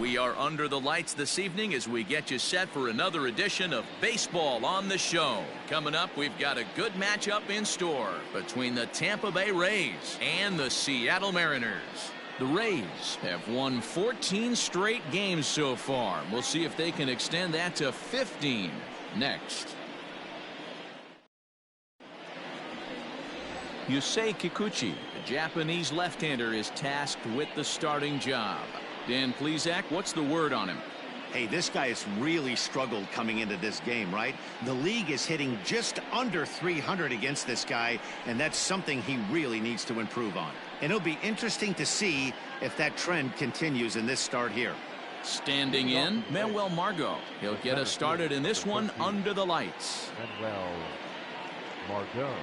We are under the lights this evening as we get you set for another edition of Baseball on the Show. Coming up, we've got a good matchup in store between the Tampa Bay Rays and the Seattle Mariners. The Rays have won 14 straight games so far. We'll see if they can extend that to 15 next. Yusei Kikuchi, the Japanese left-hander, is tasked with the starting job. Dan Plesac, what's the word on him? Hey, this guy has really struggled coming into this game, right? The league is hitting just under 300 against this guy, and that's something he really needs to improve on. And it'll be interesting to see if that trend continues in this start here. Standing in, Manuel Margot. He'll get us started in this one under the lights. Manuel Margot.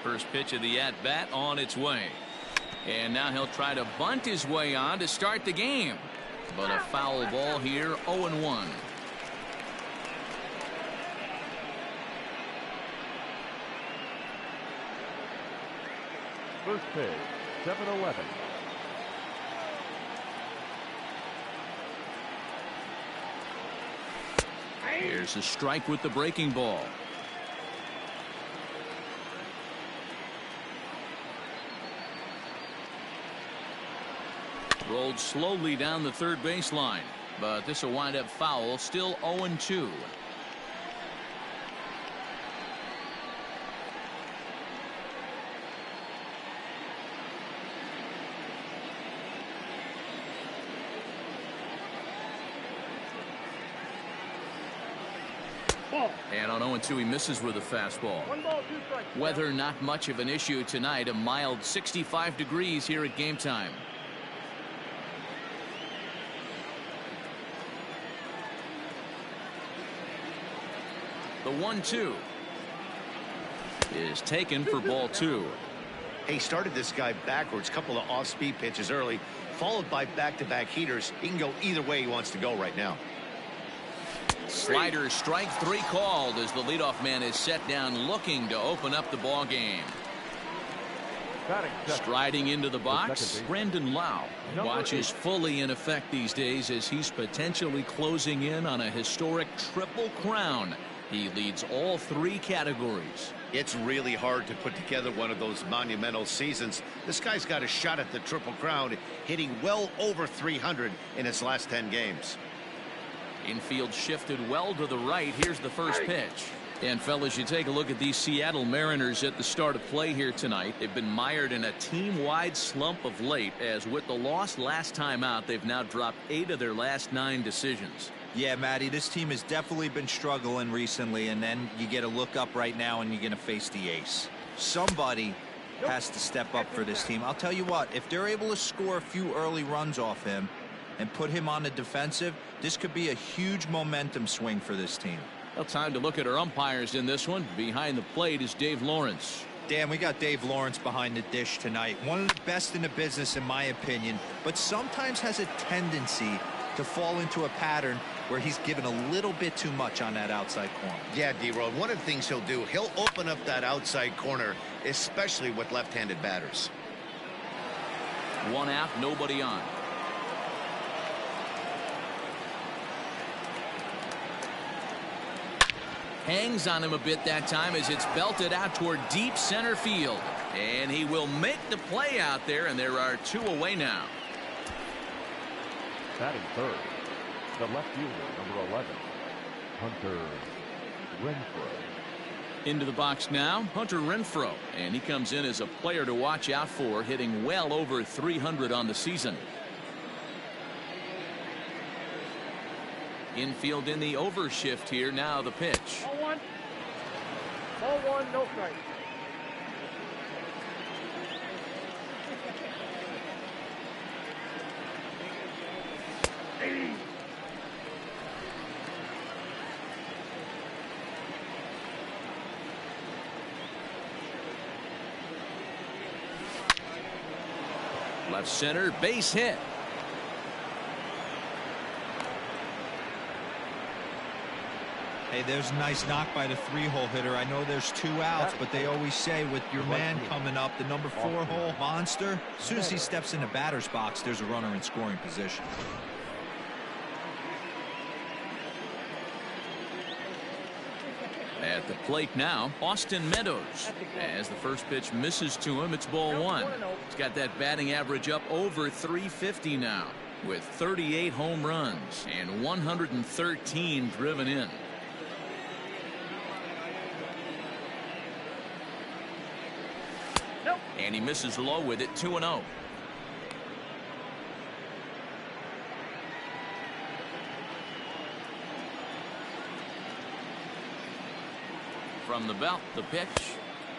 First pitch of the at-bat on its way. And now he'll try to bunt his way on to start the game. But a foul ball here, 0-1. First pitch, 7-11. Here's a strike with the breaking ball. Rolled slowly down the third baseline, but this will wind up foul, still 0-2. And on 0-2, he misses with a fastball. Weather not much of an issue tonight. A mild 65 degrees here at game time. The 1-2 is taken for ball 2. He started this guy backwards, couple of off-speed pitches early, followed by back-to-back heaters. He can go either way he wants to go right now. Slider, strike 3 called as the leadoff man is set down looking to open up the ball game. Striding into the box, Brandon Lau. Watch is fully in effect these days as he's potentially closing in on a historic triple crown. He leads all 3 categories. It's really hard to put together one of those monumental seasons. This guy's got a shot at the Triple Crown, hitting well over 300 in his last 10 games. Infield shifted well to the right. Here's the first pitch. And fellas, you take a look at these Seattle Mariners at the start of play here tonight. They've been mired in a team-wide slump of late, as with the loss last time out, they've now dropped 8 of their last 9 decisions. Yeah, Matty, this team has definitely been struggling recently, and then you get a look up right now and you're going to face the ace. Somebody has to step up for this team. I'll tell you what, if they're able to score a few early runs off him and put him on the defensive, this could be a huge momentum swing for this team. Well, time to look at our umpires in this one. Behind the plate is Dave Lawrence. Dan, we got Dave Lawrence behind the dish tonight. One of the best in the business, in my opinion, but sometimes has a tendency to fall into a pattern where he's given a little bit too much on that outside corner. Yeah, D-Road, one of the things he'll do, he'll open up that outside corner, especially with left-handed batters. 1 out, nobody on. Hangs on him a bit that time as it's belted out toward deep center field. And he will make the play out there, and there are 2 away now. Batting third, the left fielder, number 11, Hunter Renfroe. Into the box now, Hunter Renfroe, and he comes in as a player to watch out for, hitting well over 300 on the season. Infield in the overshift here. Now the pitch. Ball 1, no strike. Left center, base hit. Hey, there's a nice knock by the 3-hole hitter. I know there's 2 outs, but they always say with your man coming up, the number 4-hole monster, as soon as he steps in the batter's box, there's a runner in scoring position. At the plate now, Austin Meadows. As the first pitch misses to him, it's ball 1. He's got that batting average up over 350 now, with 38 home runs and 113 driven in. And he misses low with it, 2-0. From the belt, the pitch.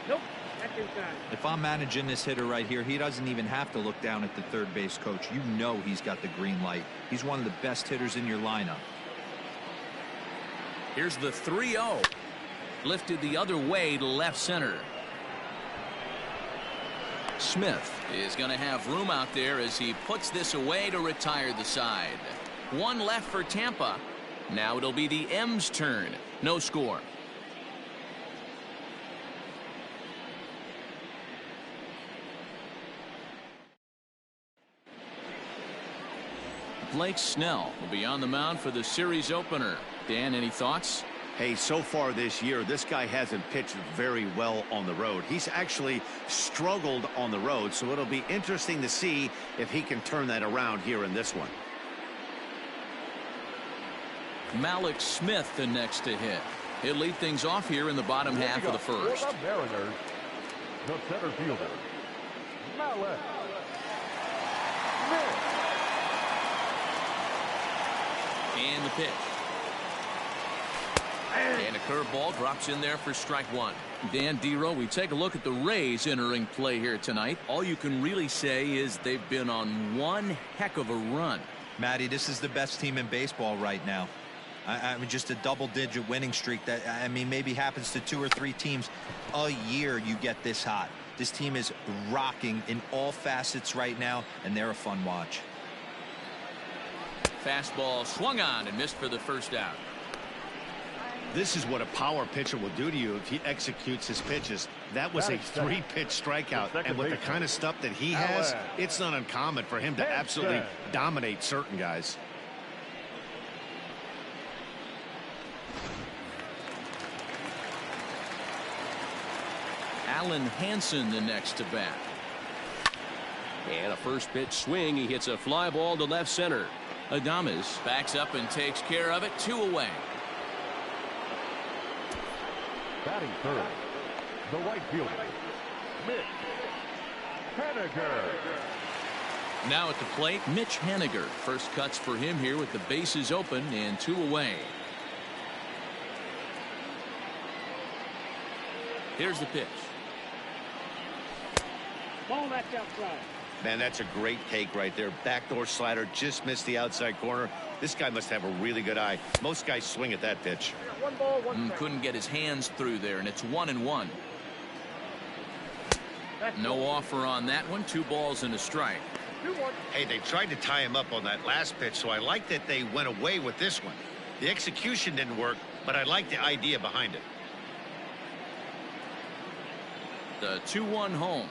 Nope. That's inside. If I'm managing this hitter right here, he doesn't even have to look down at the third base coach. You know he's got the green light. He's one of the best hitters in your lineup. Here's the 3-0. Lifted the other way to left center. Smith is going to have room out there as he puts this away to retire the side. 1 left for Tampa. Now it'll be the M's turn. No score. Blake Snell will be on the mound for the series opener. Dan, any thoughts? Hey, so far this year, this guy hasn't pitched very well on the road. He's actually struggled on the road, so it'll be interesting to see if he can turn that around here in this one. Malik Smith the next to hit. He'll lead things off here in the bottom half of the first. For the Mariners, the center fielder, Malik Smith. And the pitch. And a curveball drops in there for strike 1. Dan Dero, we take a look at the Rays entering play here tonight. All you can really say is they've been on one heck of a run. Matty, this is the best team in baseball right now. I mean, just a double-digit winning streak that, I mean, maybe happens to 2 or 3 teams a year you get this hot. This team is rocking in all facets right now, and they're a fun watch. Fastball swung on and missed for the first out. This is what a power pitcher will do to you if he executes his pitches. That was a 3-pitch strikeout, and with the kind of stuff that he has, it's not uncommon for him to absolutely dominate certain guys. Alan Hansen the next to bat. And a first pitch swing. He hits a fly ball to left center. Adames backs up and takes care of it. 2 away. Batting third, the right fielder, Mitch Haniger. Now at the plate, Mitch Haniger. First cuts for him here with the bases open and 2 away. Here's the pitch. Ball that's outside. Man, that's a great take right there. Backdoor slider, just missed the outside corner. This guy must have a really good eye. Most guys swing at that pitch. 1 ball, 1 strike. Couldn't get his hands through there, and it's 1-1. No offer on that one. 2 balls and a strike. 2-1. Hey, they tried to tie him up on that last pitch, so I like that they went away with this one. The execution didn't work, but I like the idea behind it. The 2-1 home.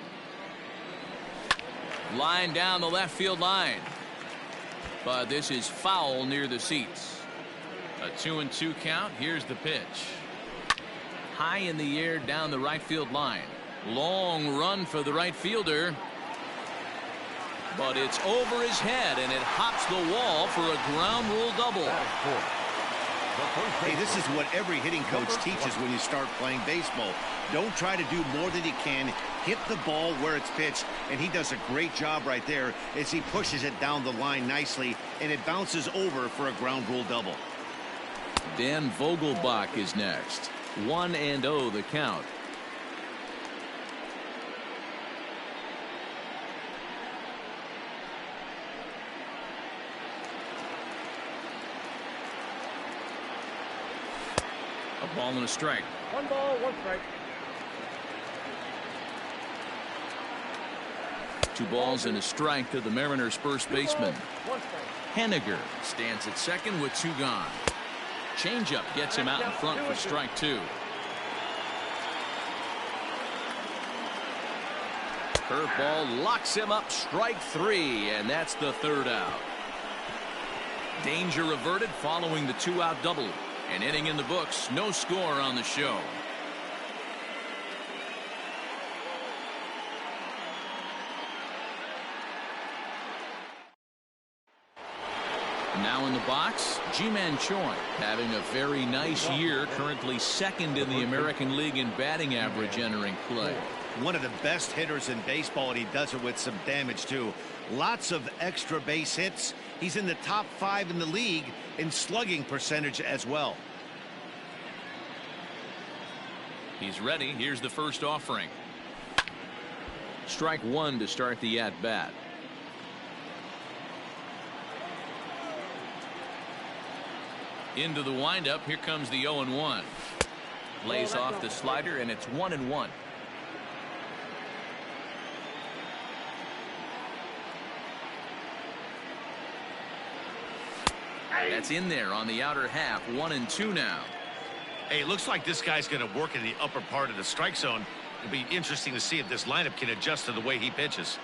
Line down the left field line. But this is foul near the seats. A 2-2 count. Here's the pitch. High in the air down the right field line. Long run for the right fielder. But it's over his head, and it hops the wall for a ground rule double. Hey, this is what every hitting coach teaches when you start playing baseball. Don't try to do more than you can. Hit the ball where it's pitched, and he does a great job right there as he pushes it down the line nicely, and it bounces over for a ground rule double. Dan Vogelbach is next. 1-0 the count. A ball and a strike. 1 ball, 1 strike. 2 balls and a strike to the Mariners' first baseman. 1 strike. Haniger stands at second with 2 gone. Changeup gets him out in front for strike two. Curveball locks him up, strike three, and that's the third out. Danger averted following the two-out double. An inning in the books, no score on the show. Now in the box, Ji-Man Choi, having a very nice year, currently second in the American League in batting average entering play. One of the best hitters in baseball, and he does it with some damage too. Lots of extra base hits. He's in the top 5 in the league in slugging percentage as well. He's ready. Here's the first offering. Strike one to start the at-bat. Into the windup. Here comes the 0-1. Lays off the slider, and it's 1-1. That's in there on the outer half. 1-2 now. Hey, it looks like this guy's going to work in the upper part of the strike zone. It'll be interesting to see if this lineup can adjust to the way he pitches.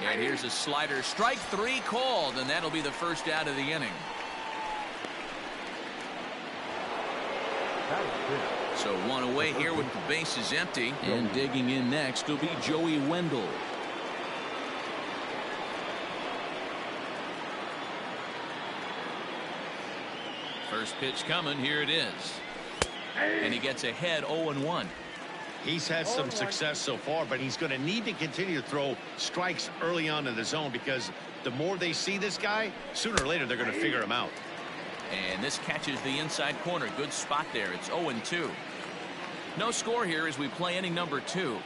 And here's a slider. Strike three called, and that'll be the first out of the inning. So one away here with the bases empty. And digging in next will be Joey Wendell. First pitch coming. Here it is. And he gets ahead 0-1. He's had some success so far, but he's going to need to continue to throw strikes early on in the zone, because the more they see this guy, sooner or later they're going to figure him out. And this catches the inside corner. Good spot there. It's 0-2. No score here as we play inning number 2.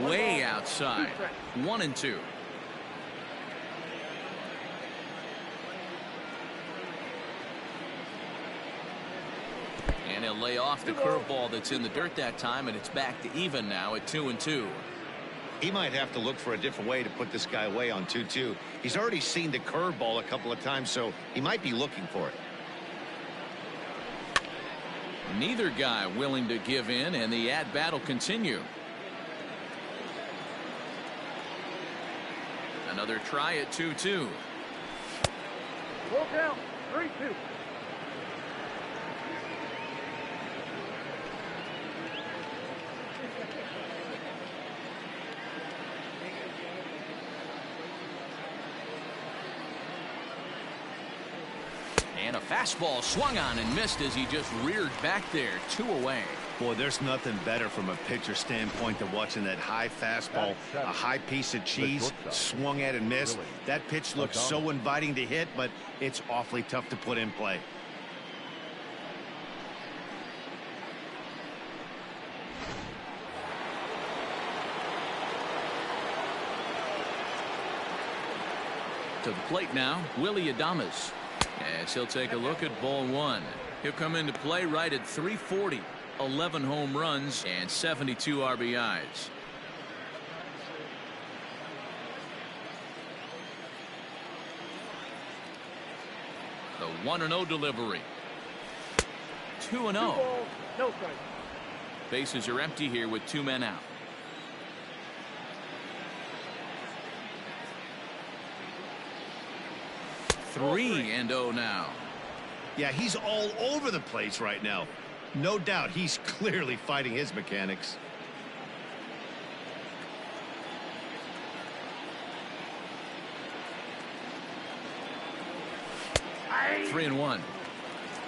Way outside. 1-2. And he'll lay off the curveball that's in the dirt that time, and it's back to even now at 2-2. He might have to look for a different way to put this guy away on 2-2. He's already seen the curveball a couple of times, so he might be looking for it. Neither guy willing to give in, and the at-bat will continue. Another try at 2-2. Full count, 3-2. And a fastball swung on and missed as he just reared back there. 2 away. Boy, there's nothing better from a pitcher standpoint than watching that high fastball, a high piece of cheese, swung at and missed. That pitch looks so inviting to hit, but it's awfully tough to put in play. To the plate now, Willie Adames. As he'll take a look at ball one. He'll come into play right at 340. 11 home runs and 72 RBIs. The 1-0 delivery. 2-0. No strike. Bases are empty here with 2 men out. Three and 0 now. Yeah, he's all over the place right now. No doubt he's clearly fighting his mechanics. Three and 1.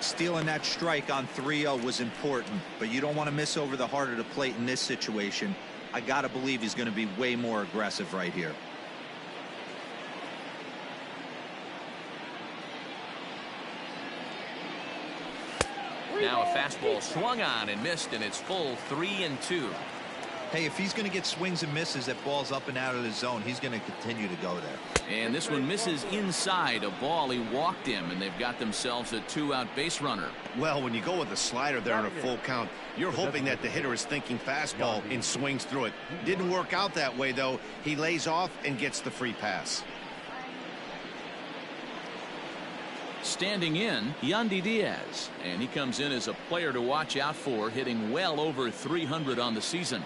Stealing that strike on 3-0 was important, but you don't want to miss over the heart of the plate in this situation. I gotta believe he's going to be way more aggressive right here. Now a fastball swung on and missed, and it's full 3-2. Hey, if he's going to get swings and misses at balls up and out of the zone, he's going to continue to go there. And this one misses inside a ball. He walked him, and they've got themselves a 2-out base runner. Well, when you go with a slider there in a full count, you're hoping that the hitter is thinking fastball and swings through it. Didn't work out that way, though. He lays off and gets the free pass. Standing in, Yandy Diaz, and he comes in as a player to watch out for, hitting well over 300 on the season.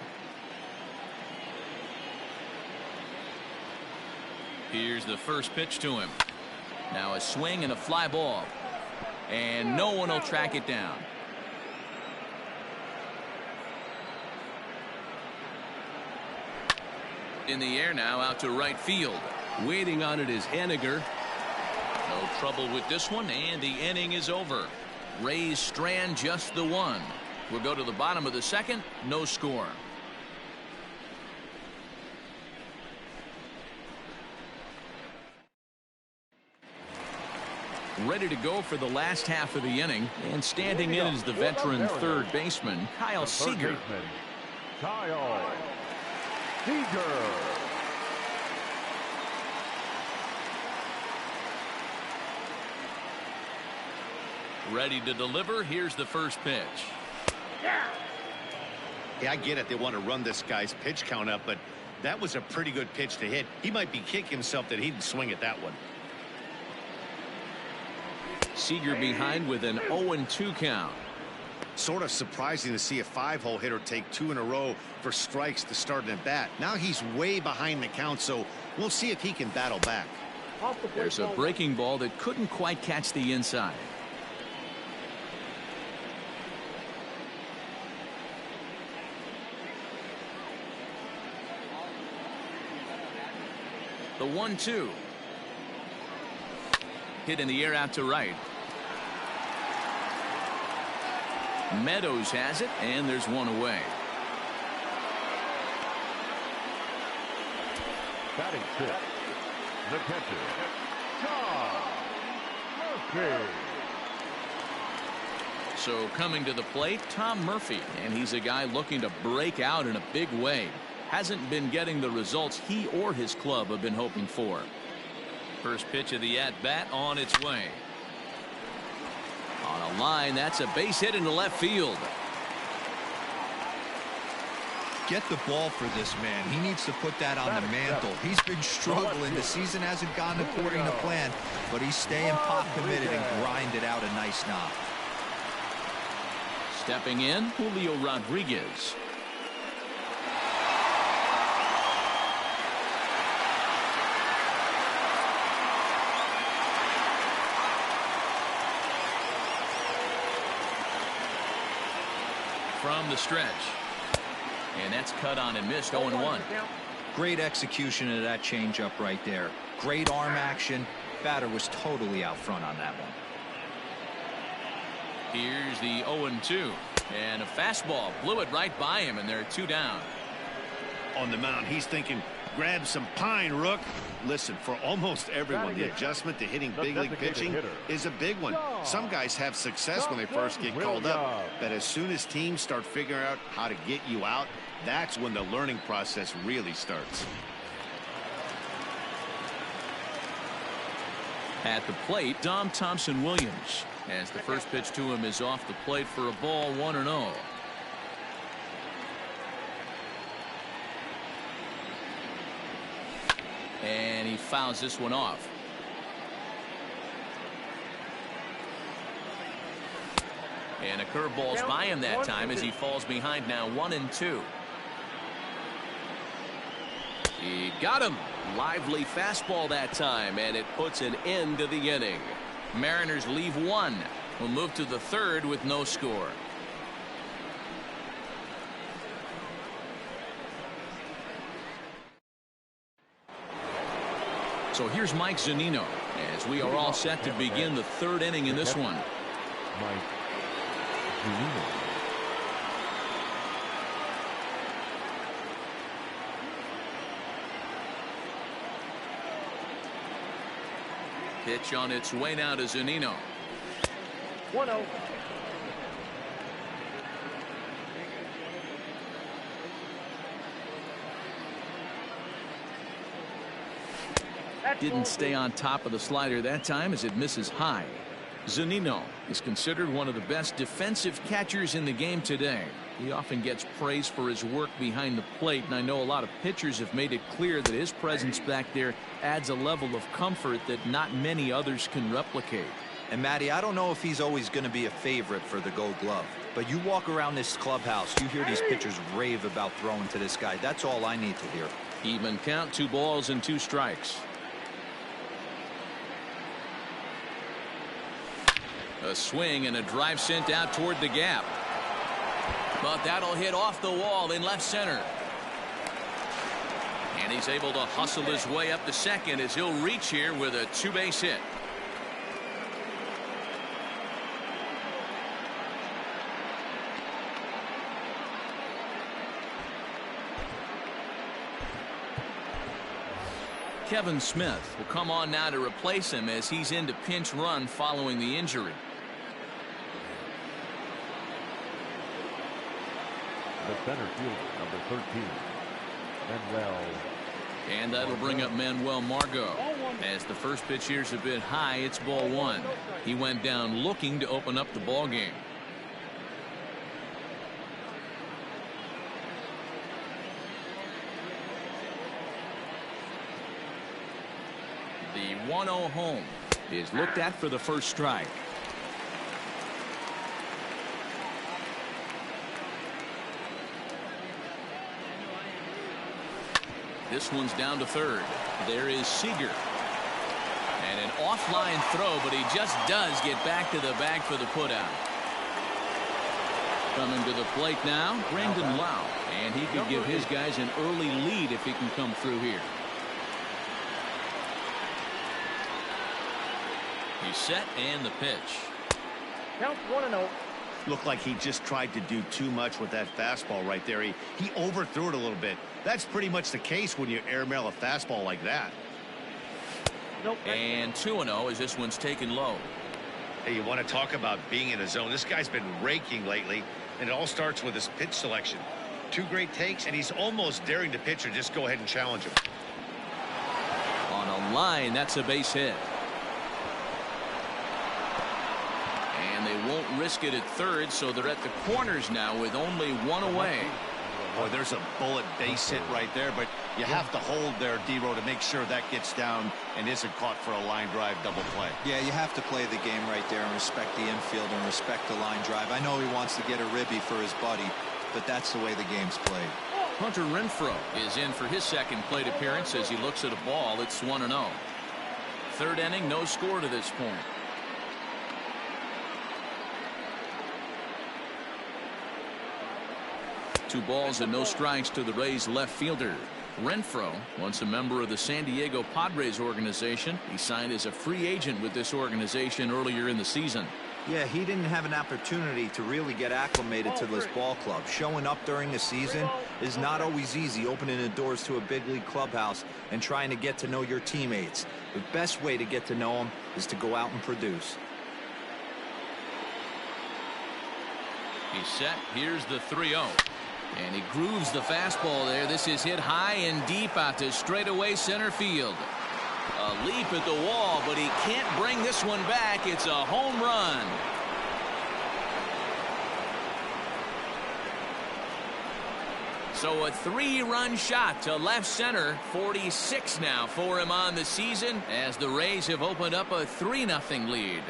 Here's the first pitch to him. Now a swing and a fly ball, and no one will track it down. In the air now, out to right field. Waiting on it is Haniger. No trouble with this one, and the inning is over. Rays strand just the one. We'll go to the bottom of the second. No score. Ready to go for the last half of the inning, and standing in is the veteran third baseman, Kyle Seager. Kyle Seager. Ready to deliver. Here's the first pitch. Yeah, I get it. They want to run this guy's pitch count up, but that was a pretty good pitch to hit. He might be kicking himself that he didn't swing at that one. Seager behind with an 0-2 count. Sort of surprising to see a 5-hole hitter take 2 in a row for strikes to start an at bat. Now he's way behind the count, so we'll see if he can battle back. There's a breaking ball that couldn't quite catch the inside. The 1-2. Hit in the air out to right. Meadows has it, and there's one away. Batting fifth, the catcher, John Murphy. So coming to the plate, Tom Murphy, and he's a guy looking to break out in a big way. Hasn't been getting the results he or his club have been hoping for. First pitch of the at-bat on its way. On a line, that's a base hit into left field. Get the ball for this man. He needs to put that on the mantle. He's been struggling. The season hasn't gone according to plan, but he's staying pop committed and grinded out a nice knock. Stepping in, Julio Rodriguez. From the stretch. And that's cut on and missed. 0-1. Great execution of that changeup right there. Great arm action. Batter was totally out front on that one. Here's the 0-2. And a fastball blew it right by him, and they're 2 down. On the mound, he's thinking, grab some pine, Rook. Listen, for almost everyone, the adjustment to hitting big league pitching is a big one. Some guys have success when they first get called up, but as soon as teams start figuring out how to get you out, that's when the learning process really starts. At the plate, Dom Thompson-Williams, as the first pitch to him is off the plate for a ball. 1-0. And he fouls this one off. And a curveball's by him that time as he falls behind now. 1-2. He got him. Lively fastball that time, and it puts an end to the inning. Mariners leave 1. We'll move to the third with no score. So here's Mike Zunino as we are all set to begin the third inning in this one. Mike Zunino. Pitch on its way now to Zunino. 1-0. Didn't stay on top of the slider that time as it misses high. Zunino is considered one of the best defensive catchers in the game today. He often gets praise for his work behind the plate, and I know a lot of pitchers have made it clear that his presence back there adds a level of comfort that not many others can replicate. And Matty, I don't know if he's always going to be a favorite for the Gold Glove, but you walk around this clubhouse, you hear these pitchers rave about throwing to this guy. That's all I need to hear. Even count, 2 balls and 2 strikes. A swing and a drive sent out toward the gap. But that'll hit off the wall in left center. And he's able to hustle his way up to second as he'll reach here with a 2-base hit. Kevin Smith will come on now to replace him as he's into pinch run following the injury. The center fielder, number 13, Manuel. And that'll bring up Manuel Margot. As the first pitch here's a bit high, it's ball 1. He went down looking to open up the ball game. The 1-0 home is looked at for the first strike. This one's down to third. There is Seager. And an offline throw, but he just does get back to the bag for the putout. Coming to the plate now, Brandon Lau. And he could give his guys an early lead if he can come through here. He's set and the pitch. Count 1-0. Looked like he just tried to do too much with that fastball right there. He overthrew it a little bit. That's pretty much the case when you airmail a fastball like that. Nope. And 2-0 as this one's taken low. Hey, you want to talk about being in a zone? This guy's been raking lately, and it all starts with his pitch selection. 2 great takes, and he's almost daring the pitcher just go ahead and challenge him. On a line, that's a base hit. And they won't risk it at third, so they're at the corners now with only 1 away. Boy, there's a bullet base hit right there, but you have to hold there, D-Row, to make sure that gets down and isn't caught for a line drive double play. Yeah, you have to play the game right there and respect the infield and respect the line drive. I know he wants to get a ribby for his buddy, but that's the way the game's played. Hunter Renfroe is in for his second plate appearance as he looks at a ball. It's 1-0. Third inning, no score to this point. Two balls and no strikes to the Rays left fielder. Renfroe, once a member of the San Diego Padres organization. He signed as a free agent with this organization earlier in the season. Yeah, he didn't have an opportunity to really get acclimated to this ball club. Showing up during the season is not always easy, opening the doors to a big league clubhouse and trying to get to know your teammates. The best way to get to know them is to go out and produce. He's set. Here's the 3-0. And he grooves the fastball there. This is hit high and deep out to straightaway center field. A leap at the wall, but he can't bring this one back. It's a home run. So a 3-run shot to left center. 46 now for him on the season as the Rays have opened up a 3-0 lead.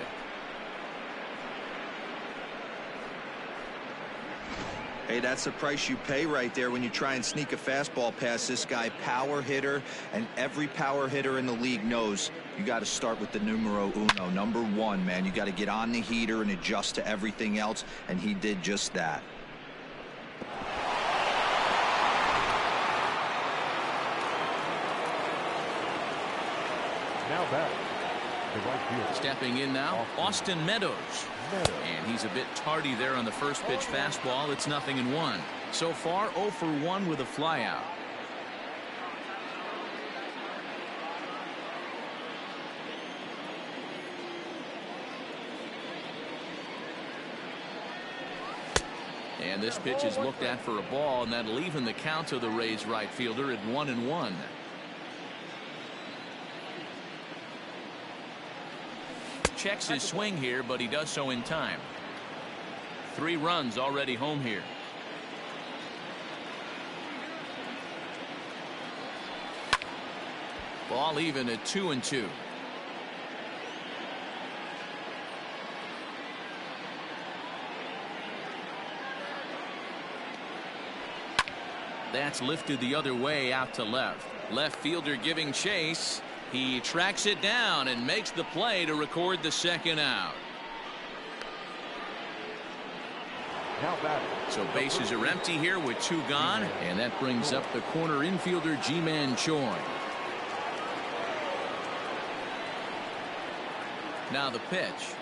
Hey, that's the price you pay right there when you try and sneak a fastball past this guy. Power hitter, and every power hitter in the league knows you got to start with the numero uno, number 1, man. You got to get on the heater and adjust to everything else, and he did just that. Now back. Stepping in now, Austin Meadows. And he's a bit tardy there on the first pitch fastball. It's 0-1. So far 0 for 1 with a flyout. And this pitch is looked at for a ball, and that'll even the count to the Rays right fielder at 1-1. checks his swing here, but he does so in time. 3 runs already home here. Ball even at 2-2. That's lifted the other way out to left. Left fielder giving chase. He tracks it down and makes the play to record the second out. So bases are empty here with 2 gone, and that brings up the corner infielder Ji-Man Choi. Now the pitch.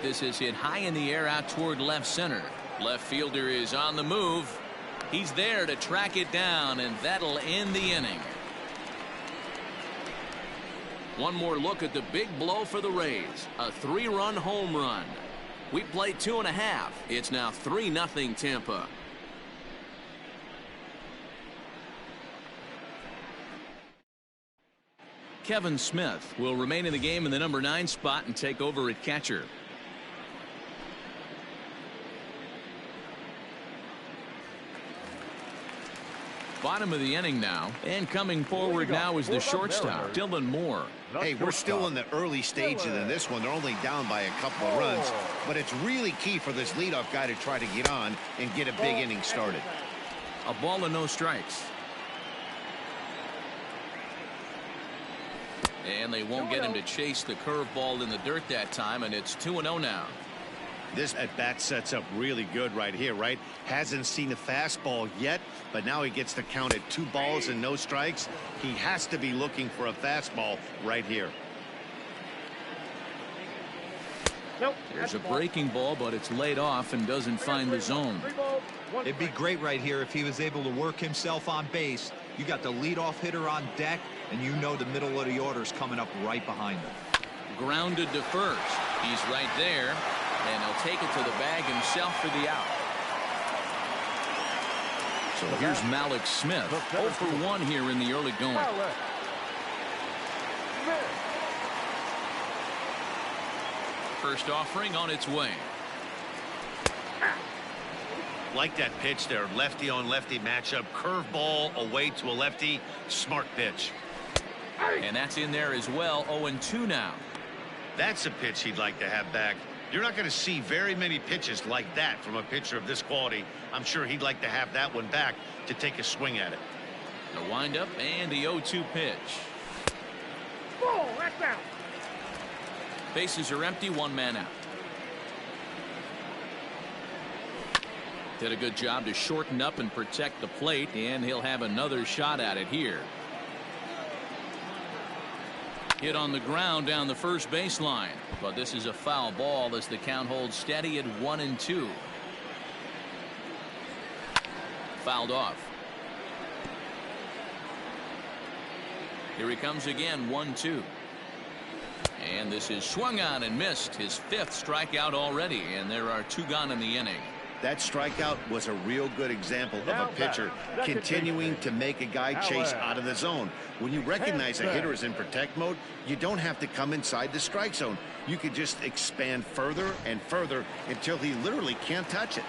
This is hit high in the air out toward left center. Left fielder is on the move. He's there to track it down, and that'll end the inning. One more look at the big blow for the Rays. A 3-run home run. We played 2.5. It's now 3-0 Tampa. Kevin Smith will remain in the game in the number 9 spot and take over at catcher. Bottom of the inning now, and coming forward now is the shortstop, Dylan Moore. Hey, we're still in the early stages in this one. They're only down by a couple of runs, but it's really key for this leadoff guy to try to get on and get a big inning started. A ball and no strikes. And they won't get him to chase the curveball in the dirt that time, and it's 2-0 now. This at bat sets up really good right here, right? Hasn't seen a fastball yet, but now he gets to count at 2 balls and no strikes. He has to be looking for a fastball right here. Nope. There's a breaking ball, but it's laid off and doesn't find the zone. It'd be great right here if he was able to work himself on base. You got the leadoff hitter on deck, and you know the middle of the order's coming up right behind him. Grounded to first. He's right there, and he'll take it to the bag himself for the out. So here's Malik Smith, 0 for 1 here in the early going. First offering on its way. Like that pitch there, lefty on lefty matchup, curveball away to a lefty, smart pitch. And that's in there as well. 0-2 now. That's a pitch he'd like to have back. You're not going to see very many pitches like that from a pitcher of this quality. I'm sure he'd like to have that one back to take a swing at it. The windup and the 0-2 pitch. Ball, that's out. Bases are empty, 1 man out. Did a good job to shorten up and protect the plate, and he'll have another shot at it here. Hit on the ground down the first baseline, but this is a foul ball as the count holds steady at 1-2. Fouled off. Here he comes again, 1-2. And this is swung on and missed, his 5th strikeout already, and there are 2 gone in the inning. That strikeout was a real good example of a pitcher continuing to make a guy chase out of the zone. When you recognize a hitter is in protect mode, you don't have to come inside the strike zone. You can just expand further and further until he literally can't touch it.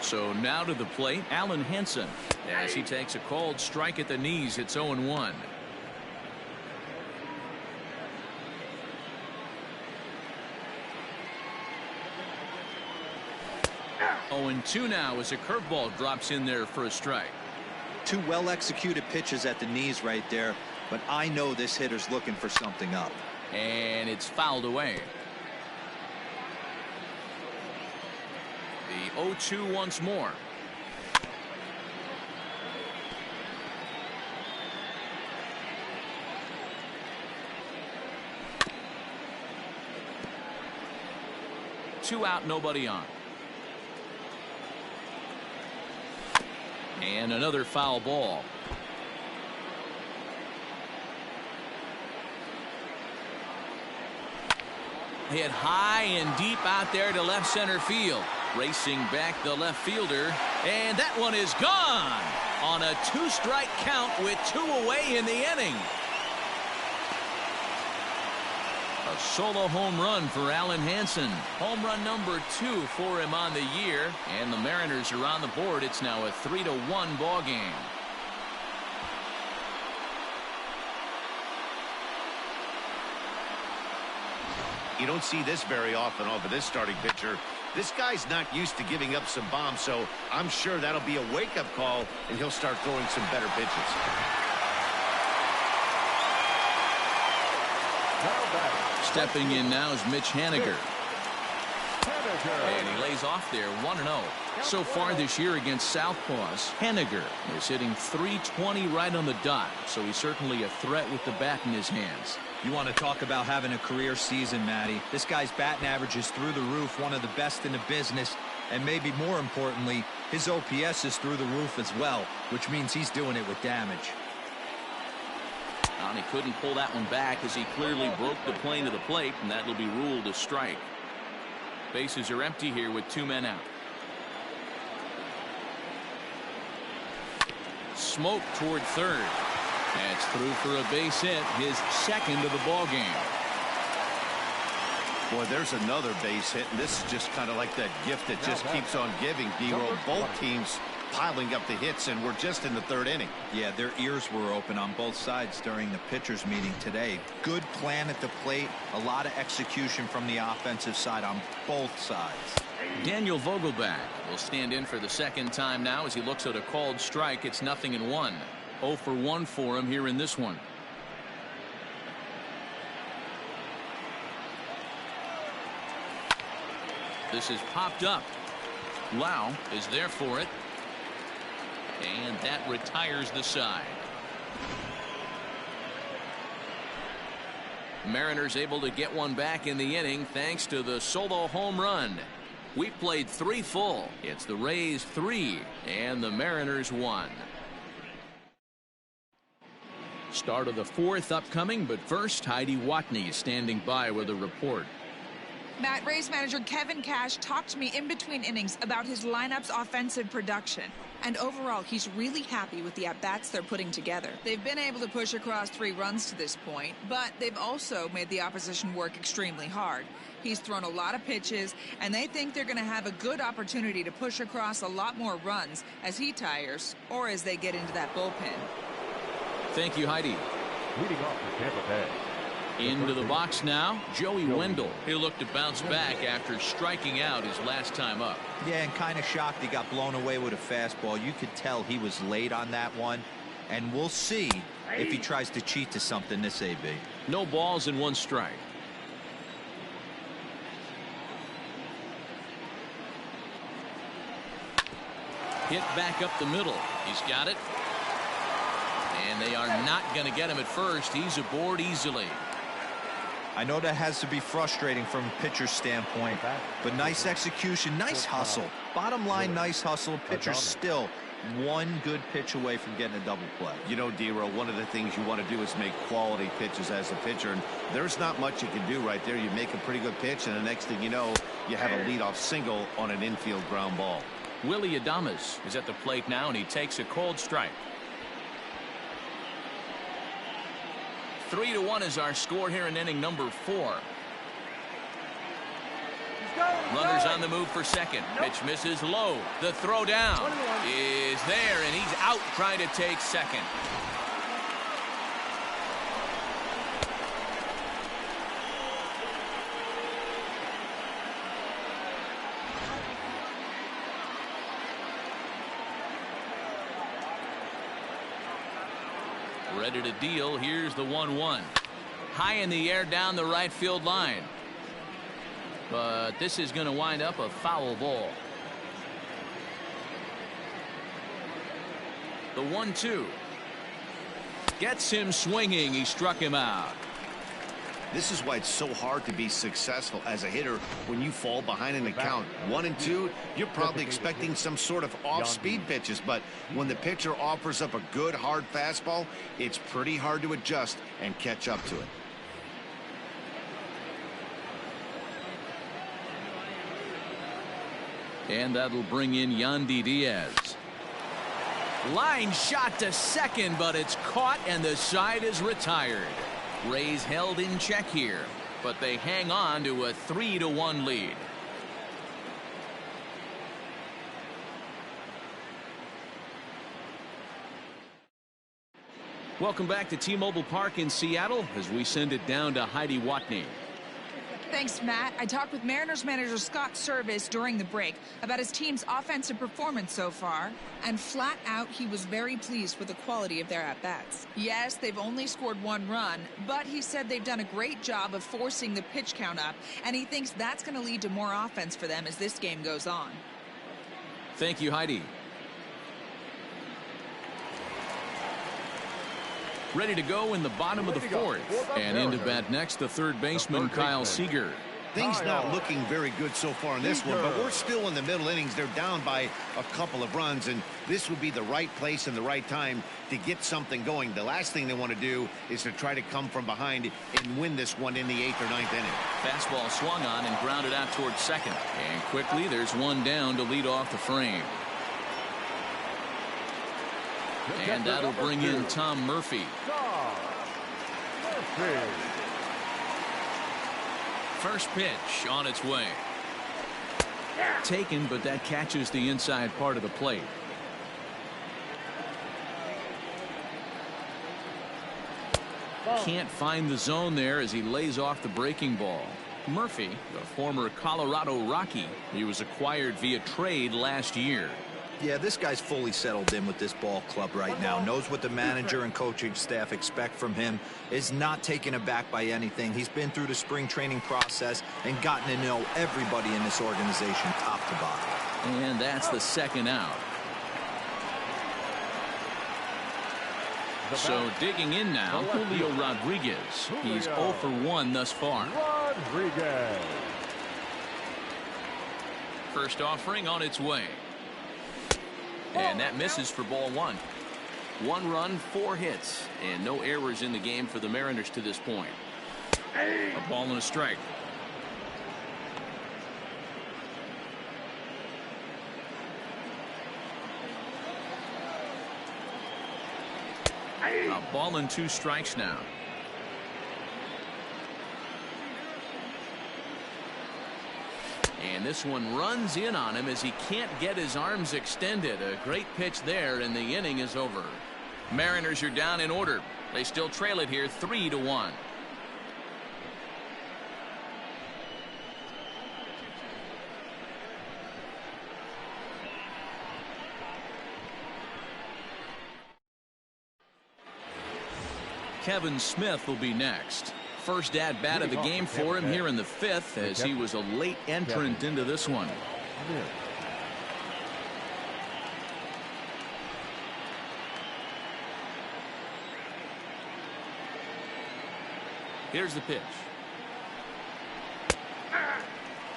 So now to the plate, Alan Henson, as he takes a called strike at the knees. It's 0-1. 0-2 now as a curveball drops in there for a strike. 2 well-executed pitches at the knees right there, but I know this hitter's looking for something up. And it's fouled away. The 0-2 once more. Two out, nobody on. And another foul ball. Hit high and deep out there to left center field. Racing back the left fielder. And that one is gone on a 2-strike count with 2 away in the inning. A solo home run for Alan Hansen. Home run number 2 for him on the year. And the Mariners are on the board. It's now a 3-1 ball game. You don't see this very often off of this starting pitcher. This guy's not used to giving up some bombs, so I'm sure that'll be a wake-up call, and he'll start throwing some better pitches. Stepping in now is Mitch Haniger. And he lays off there 1-0. So far this year against Southpaws, Haniger is hitting .320 right on the dot. So he's certainly a threat with the bat in his hands. You want to talk about having a career season, Matty. This guy's batting average is through the roof, one of the best in the business. And maybe more importantly, his OPS is through the roof as well, which means he's doing it with damage. And he couldn't pull that one back as he clearly broke the plane to the plate, and that will be ruled a strike. Bases are empty here with 2 men out. Smoke toward third. That's through for a base hit, his second of the ball game. Boy, there's another base hit, and this is just kind of like that gift that just keeps on giving, D-Roll. Both teams piling up the hits, and we're just in the 3rd inning. Yeah, their ears were open on both sides during the pitchers meeting today. Good plan at the plate, a lot of execution from the offensive side on both sides. Daniel Vogelback will stand in for the second time now as he looks at a called strike. It's 0-1. 0 for 1 for him here in this one. This is popped up. Lau is there for it. And that retires the side. Mariners able to get one back in the inning thanks to the solo home run. We played 3 full. It's the Rays 3 and the Mariners 1. Start of the 4th upcoming, but first Heidi Watney is standing by with a report. Matt, Rays manager Kevin Cash talked to me in between innings about his lineup's offensive production. And overall, he's really happy with the at-bats they're putting together. They've been able to push across 3 runs to this point, but they've also made the opposition work extremely hard. He's thrown a lot of pitches, and they think they're going to have a good opportunity to push across a lot more runs as he tires or as they get into that bullpen. Thank you, Heidi. Leading off for Tampa Bay. Into the box now, Joey Wendell. He'll look to bounce back after striking out his last time up. Yeah, and kind of shocked he got blown away with a fastball. You could tell he was late on that one. And we'll see if he tries to cheat to something this AB. No balls and 1 strike. Hit back up the middle. He's got it. And they are not going to get him at first. He's aboard easily. I know that has to be frustrating from a pitcher's standpoint, but nice execution, nice hustle. Bottom line, nice hustle. Pitcher's still 1 good pitch away from getting a double play. You know, D-Roll, one of the things you want to do is make quality pitches as a pitcher, and there's not much you can do right there. You make a pretty good pitch, and the next thing you know, you have a leadoff single on an infield ground ball. Willie Adames is at the plate now, and he takes a cold strike. 3-1 is our score here in inning number 4. Runners on the move for second. Pitch misses low. The throw down is there, and he's out trying to take second. Ready to deal. Here's the 1-1. High in the air down the right field line. But this is going to wind up a foul ball. The 1-2. Gets him swinging. He struck him out. This is why it's so hard to be successful as a hitter when you fall behind in the count. 1 and 2, you're probably expecting some sort of off-speed pitches, but when the pitcher offers up a good hard fastball, it's pretty hard to adjust and catch up to it. And that'll bring in Yandy Diaz. Line shot to second, but it's caught and the side is retired. Rays held in check here. but they hang on to a 3-1 lead. Welcome back to T-Mobile Park in Seattle as we send it down to Heidi Watney. Thanks, Matt. I talked with Mariners manager Scott Service during the break about his team's offensive performance so far, and flat out he was very pleased with the quality of their at-bats. Yes, they've only scored 1 run, but he said they've done a great job of forcing the pitch count up, and he thinks that's going to lead to more offense for them as this game goes on. Thank you, Heidi. Ready to go in the bottom of the 4th. And in to bat next, the third baseman, Kyle Seager. Things not looking very good so far in this one, but we're still in the middle innings. They're down by a couple of runs, and this would be the right place and the right time to get something going. The last thing they want to do is to try to come from behind and win this one in the 8th or 9th inning. Fastball swung on and grounded out towards second. And quickly, there's one down to lead off the frame. And that'll bring in Tom Murphy. First pitch on its way. Taken, but that catches the inside part of the plate. Can't find the zone there as he lays off the breaking ball. Murphy, the former Colorado Rocky, he was acquired via trade last year. Yeah, this guy's fully settled in with this ball club right now. Knows what the manager and coaching staff expect from him. Is not taken aback by anything. He's been through the spring training process and gotten to know everybody in this organization top to bottom. And that's the second out. So digging in now, Julio Rodriguez. He's 0 for 1 thus far. Rodriguez. First offering on its way. And that misses for ball 1. 1 run, 4 hits, and no errors in the game for the Mariners to this point. A ball and a strike. A ball and 2 strikes now. And this one runs in on him as he can't get his arms extended. A great pitch there, and the inning is over. Mariners are down in order. They still trail it here 3-1. Kevin Smith will be next. First at bat of the game for him here in the 5th as he was a late entrant into this one. Here's the pitch.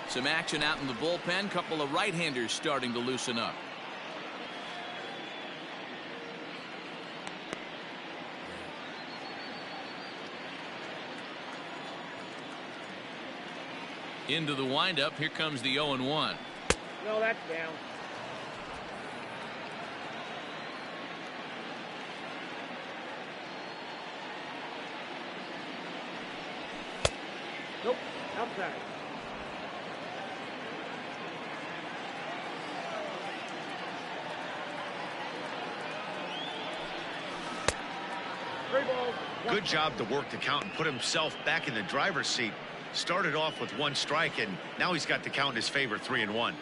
Some action out in the bullpen. Couple of right-handers starting to loosen up. Into the windup. Here comes the 0-1. No, that's down. Nope, outside. Good job to work the count and put himself back in the driver's seat. Started off with 1 strike, and now he's got the count in his favor, 3-1.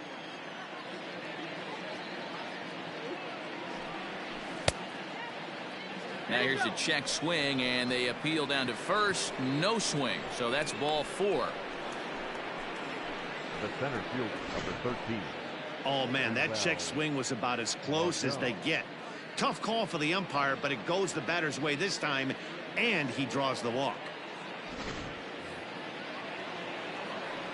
Now here's a check swing, and they appeal down to first. No swing, so that's ball 4. The center field, number 13. Oh, man, that check swing was about as close as they get. Tough call for the umpire, but it goes the batter's way this time, and he draws the walk.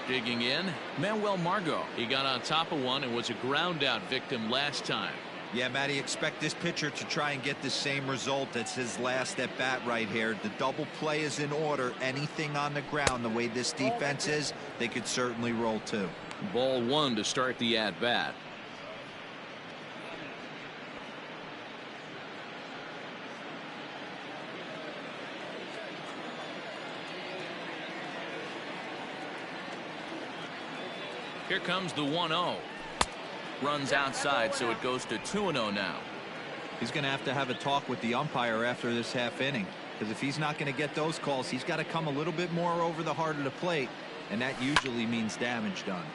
Digging in, Manuel Margot. He got on top of one and was a ground out victim last time. Yeah, Matty, expect this pitcher to try and get the same result as his last at bat right here. The double play is in order. Anything on the ground, the way this defense is, they could certainly roll too. Ball 1 to start the at bat. Here comes the 1-0. Runs outside, so it goes to 2-0 now. He's going to have a talk with the umpire after this half inning, because if he's not going to get those calls, he's got to come a little bit more over the heart of the plate, and that usually means damage done.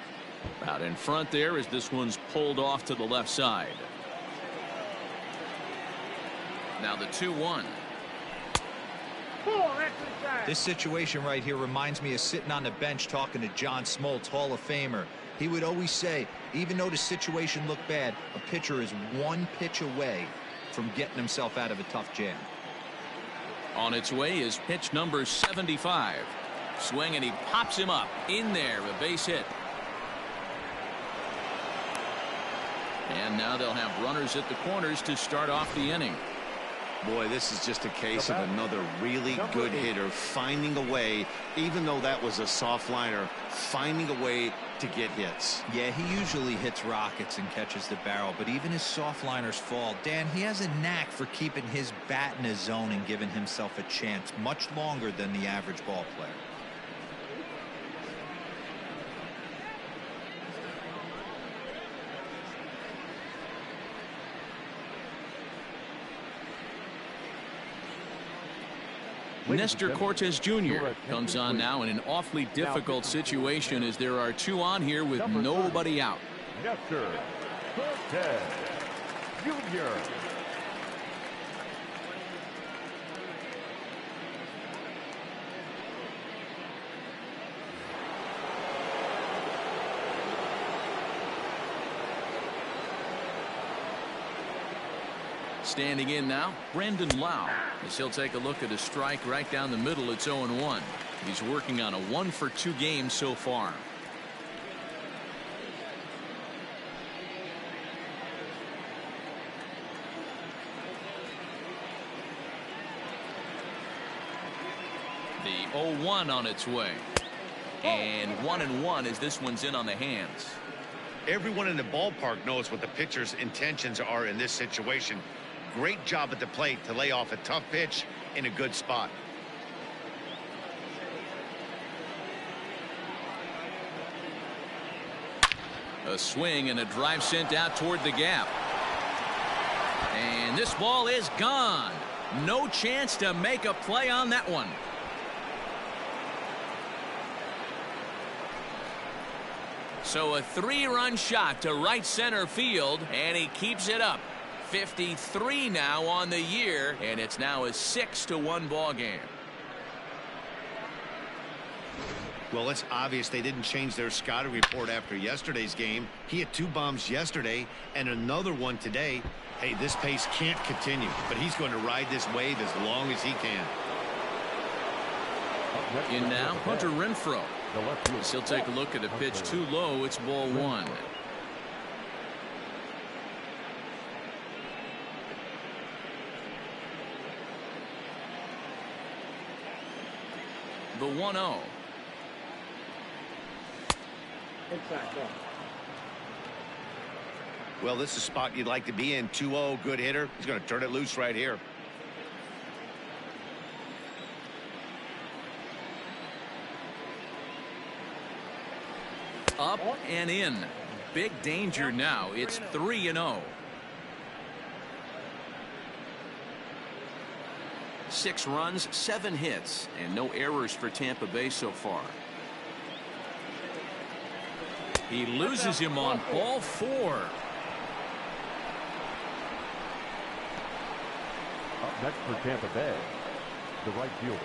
Out in front there as this one's pulled off to the left side. Now the 2-1. This situation right here reminds me of sitting on the bench talking to John Smoltz, Hall of Famer. He would always say, even though the situation looked bad, a pitcher is one pitch away from getting himself out of a tough jam. On its way is pitch number 75. Swing, and he pops him up. In there, a base hit. And now they'll have runners at the corners to start off the inning. Boy, this is just a case of another really good hitter finding a way, even though that was a soft liner, finding a way to get hits. Yeah, he usually hits rockets and catches the barrel, but even his soft liners fall. Dan, he has a knack for keeping his bat in his zone and giving himself a chance much longer than the average ball player. Nestor Cortes Jr. comes on now in an awfully difficult situation as there are two on here with nobody out. Nestor Cortes Jr. Standing in now, Brandon Lau, as he'll take a look at a strike right down the middle. It's 0-1. He's working on a 1-for-2 game so far. The 0-1 on its way. And 1-1 as this one's in on the hands. Everyone in the ballpark knows what the pitcher's intentions are in this situation. Great job at the plate to lay off a tough pitch in a good spot. A swing and a drive sent out toward the gap. And this ball is gone. No chance to make a play on that one. So a 3-run shot to right center field, and he keeps it up. 53 now on the year, and it's now a 6-1 ball game. Well, it's obvious they didn't change their scouting report after yesterday's game. He had 2 bombs yesterday and another one today. Hey, this pace can't continue, but he's going to ride this wave as long as he can. In now, Hunter Renfroe. He'll take a look at a pitch too low. It's ball 1. The 1-0. Well, this is a spot you'd like to be in. 2-0, good hitter. He's going to turn it loose right here. Up and in. Big danger now. It's 3-0. 6 runs, 7 hits, and no errors for Tampa Bay so far. He loses him on ball 4. Up next for Tampa Bay, the right fielder,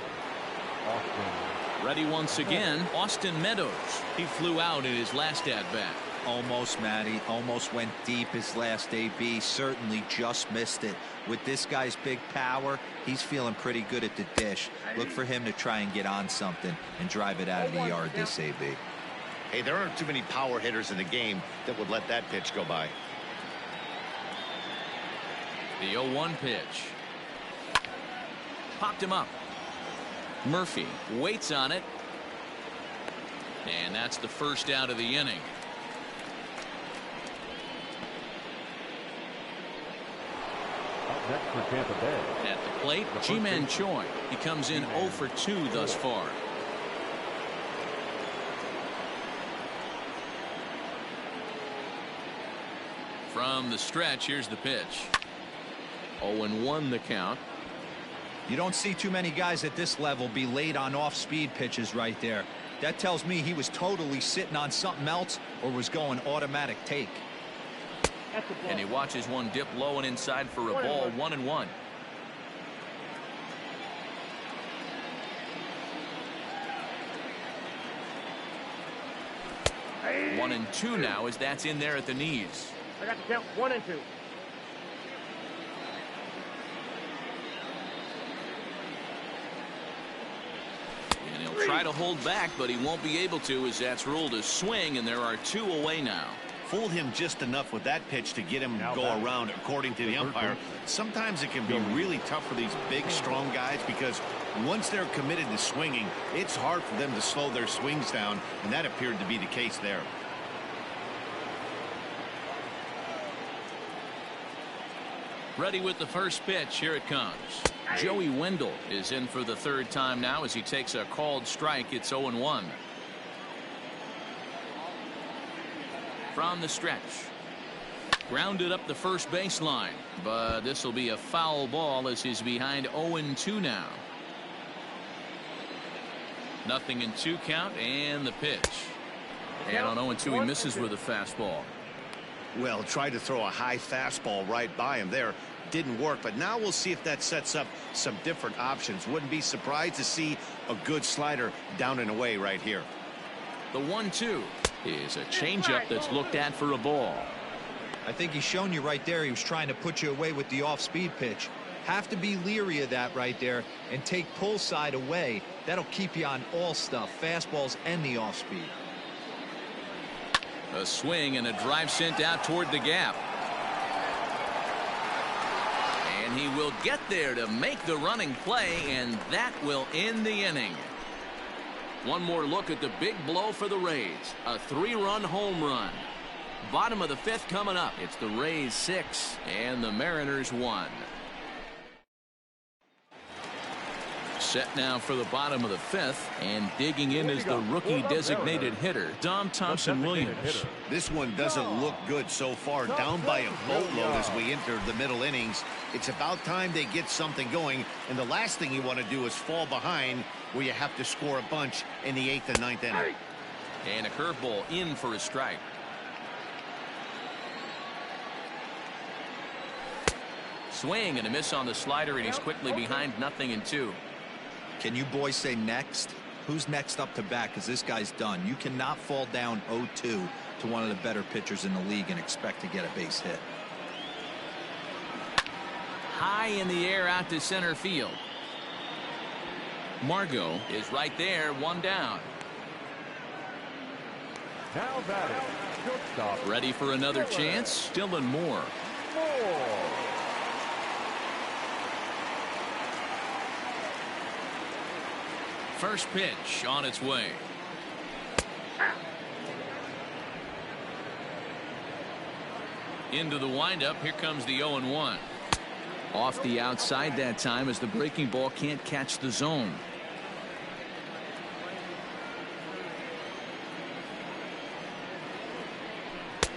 Austin. Ready once again, Austin Meadows. He flew out in his last at-bat. Almost, Matty. Almost went deep his last AB. Certainly just missed it. With this guy's big power, he's feeling pretty good at the dish. Look for him to try and get on something and drive it out of the yard this AB. Hey, there aren't too many power hitters in the game that would let that pitch go by. The 0-1 pitch. Popped him up. Murphy waits on it. And that's the first out of the inning. Up next for Tampa Bay. At the plate, Ji-Man Choi. He comes in 0 for 2 thus far. From the stretch, here's the pitch. 0-1 the count. You don't see too many guys at this level be late on off-speed pitches right there. That tells me he was totally sitting on something else or was going automatic take. And he watches one dip low and inside for a ball. 1-1. Hey. 1-2 now as that's in there at the knees. I got to count 1 and 2. And he'll try to hold back, but he won't be able to as that's ruled a swing, and there are 2 away now. Fooled him just enough with that pitch to get him to go around, according to the umpire. Sometimes it can be really tough for these big, strong guys because once they're committed to swinging, it's hard for them to slow their swings down, and that appeared to be the case there. Ready with the first pitch. Here it comes. Joey Wendell is in for the 3rd time now as he takes a called strike. It's 0-1. From the stretch. Grounded up the first baseline, but this will be a foul ball as he's behind 0-2 now. 0-2 count and the pitch. And on 0-2 he misses with a fastball. Well, tried to throw a high fastball right by him there. Didn't work, but now we'll see if that sets up some different options. Wouldn't be surprised to see a good slider down and away right here. The 1-2 is a changeup that's looked at for a ball. I think he's shown you right there he was trying to put you away with the off-speed pitch. Have to be leery of that right there and take pull side away. That'll keep you on all stuff, fastballs and the off-speed. A swing and a drive sent out toward the gap. And he will get there to make the running play, and that will end the inning. One more look at the big blow for the Rays. A 3-run home run. Bottom of the 5th coming up. It's the Rays 6 and the Mariners 1. Set now for the bottom of the 5th, and digging in is the rookie designated hitter, Dom Thompson-Williams. This one doesn't look good so far. Down by a boatload as we enter the middle innings. It's about time they get something going, and the last thing you want to do is fall behind where you have to score a bunch in the 8th and 9th inning. And a curveball in for a strike. Swing and a miss on the slider, and he's quickly behind 0-2. Can you boys say next? Who's next up to bat? Because this guy's done. You cannot fall down 0-2 to one of the better pitchers in the league and expect to get a base hit. High in the air out to center field. Margot is right there, 1 down. Now batting, shortstop. Ready for another chance. Dylan Moore. First pitch on its way. Into the windup. Here comes the 0-1. Off the outside that time as the breaking ball can't catch the zone.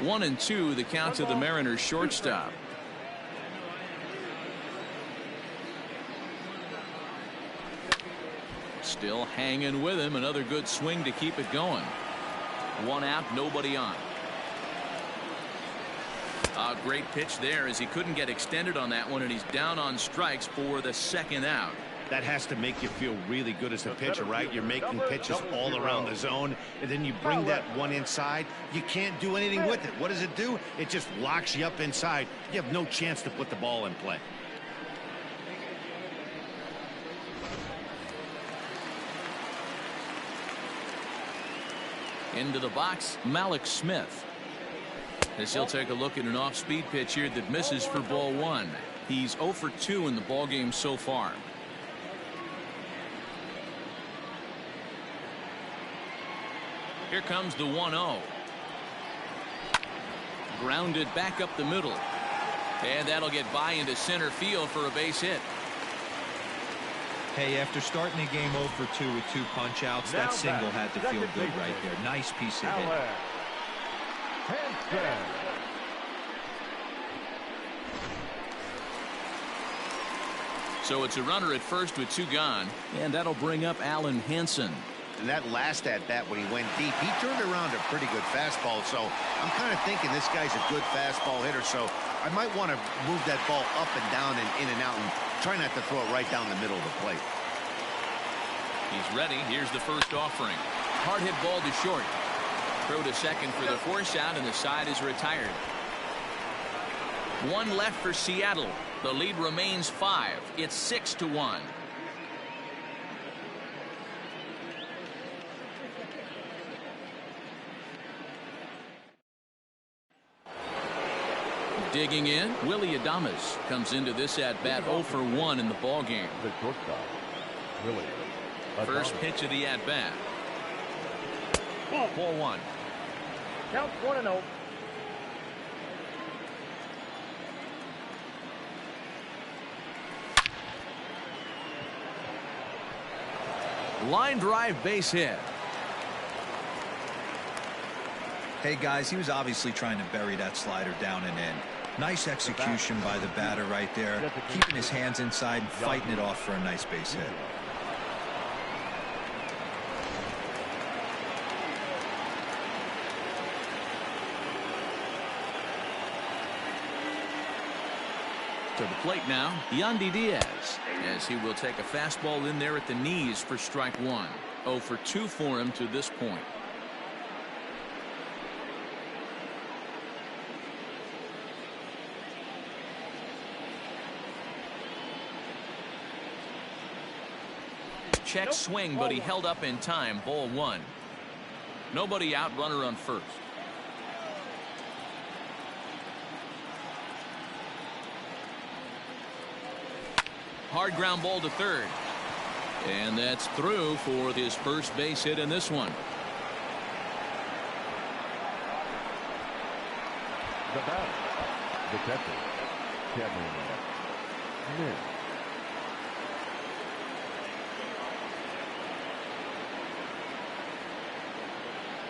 One and two, the count to the Mariners shortstop. Still hanging with him. Another good swing to keep it going. 1 out, nobody on. A great pitch there as he couldn't get extended on that one, and he's down on strikes for the 2nd out. That has to make you feel really good as a pitcher, right? You're making pitches all around the zone, and then you bring that one inside. You can't do anything with it. What does it do? It just locks you up inside. You have no chance to put the ball in play. Into the box, Malik Smith. As he'll take a look at an off-speed pitch here that misses for ball 1. He's 0 for 2 in the ballgame so far. Here comes the 1-0. Grounded back up the middle. And that'll get by into center field for a base hit. Hey, after starting the game 0 for 2 with 2 punch-outs, that single had to feel good right there. Nice piece of hit. So it's a runner at first with 2 gone, and that'll bring up Alan Hansen. And that last at-bat when he went deep, he turned around a pretty good fastball. So I'm kind of thinking this guy's a good fastball hitter. So I might want to move that ball up and down and in and out and try not to throw it right down the middle of the plate. He's ready. Here's the first offering. Hard hit ball to short. Throw to second for the force out, and the side is retired. 1 left for Seattle. The lead remains 5. It's 6-1. Digging in, Willie Adames comes into this at-bat 0 for 1 in the ballgame. The shortstop, Willie Adames. First pitch of the at-bat. Ball 1. Count 1-0. Line drive base hit. Hey guys, he was obviously trying to bury that slider down and in. Nice execution by the batter right there, keeping his hands inside and fighting it off for a nice base hit. To the plate now, Yandy Diaz, as he will take a fastball in there at the knees for strike 1. 0 for 2 for him to this point. Check swing, but he held up in time. Ball 1. Nobody out, runner on first. Hard ground ball to third. And that's through for his first base hit in this one. The batter, the catcher, Kevin Smith.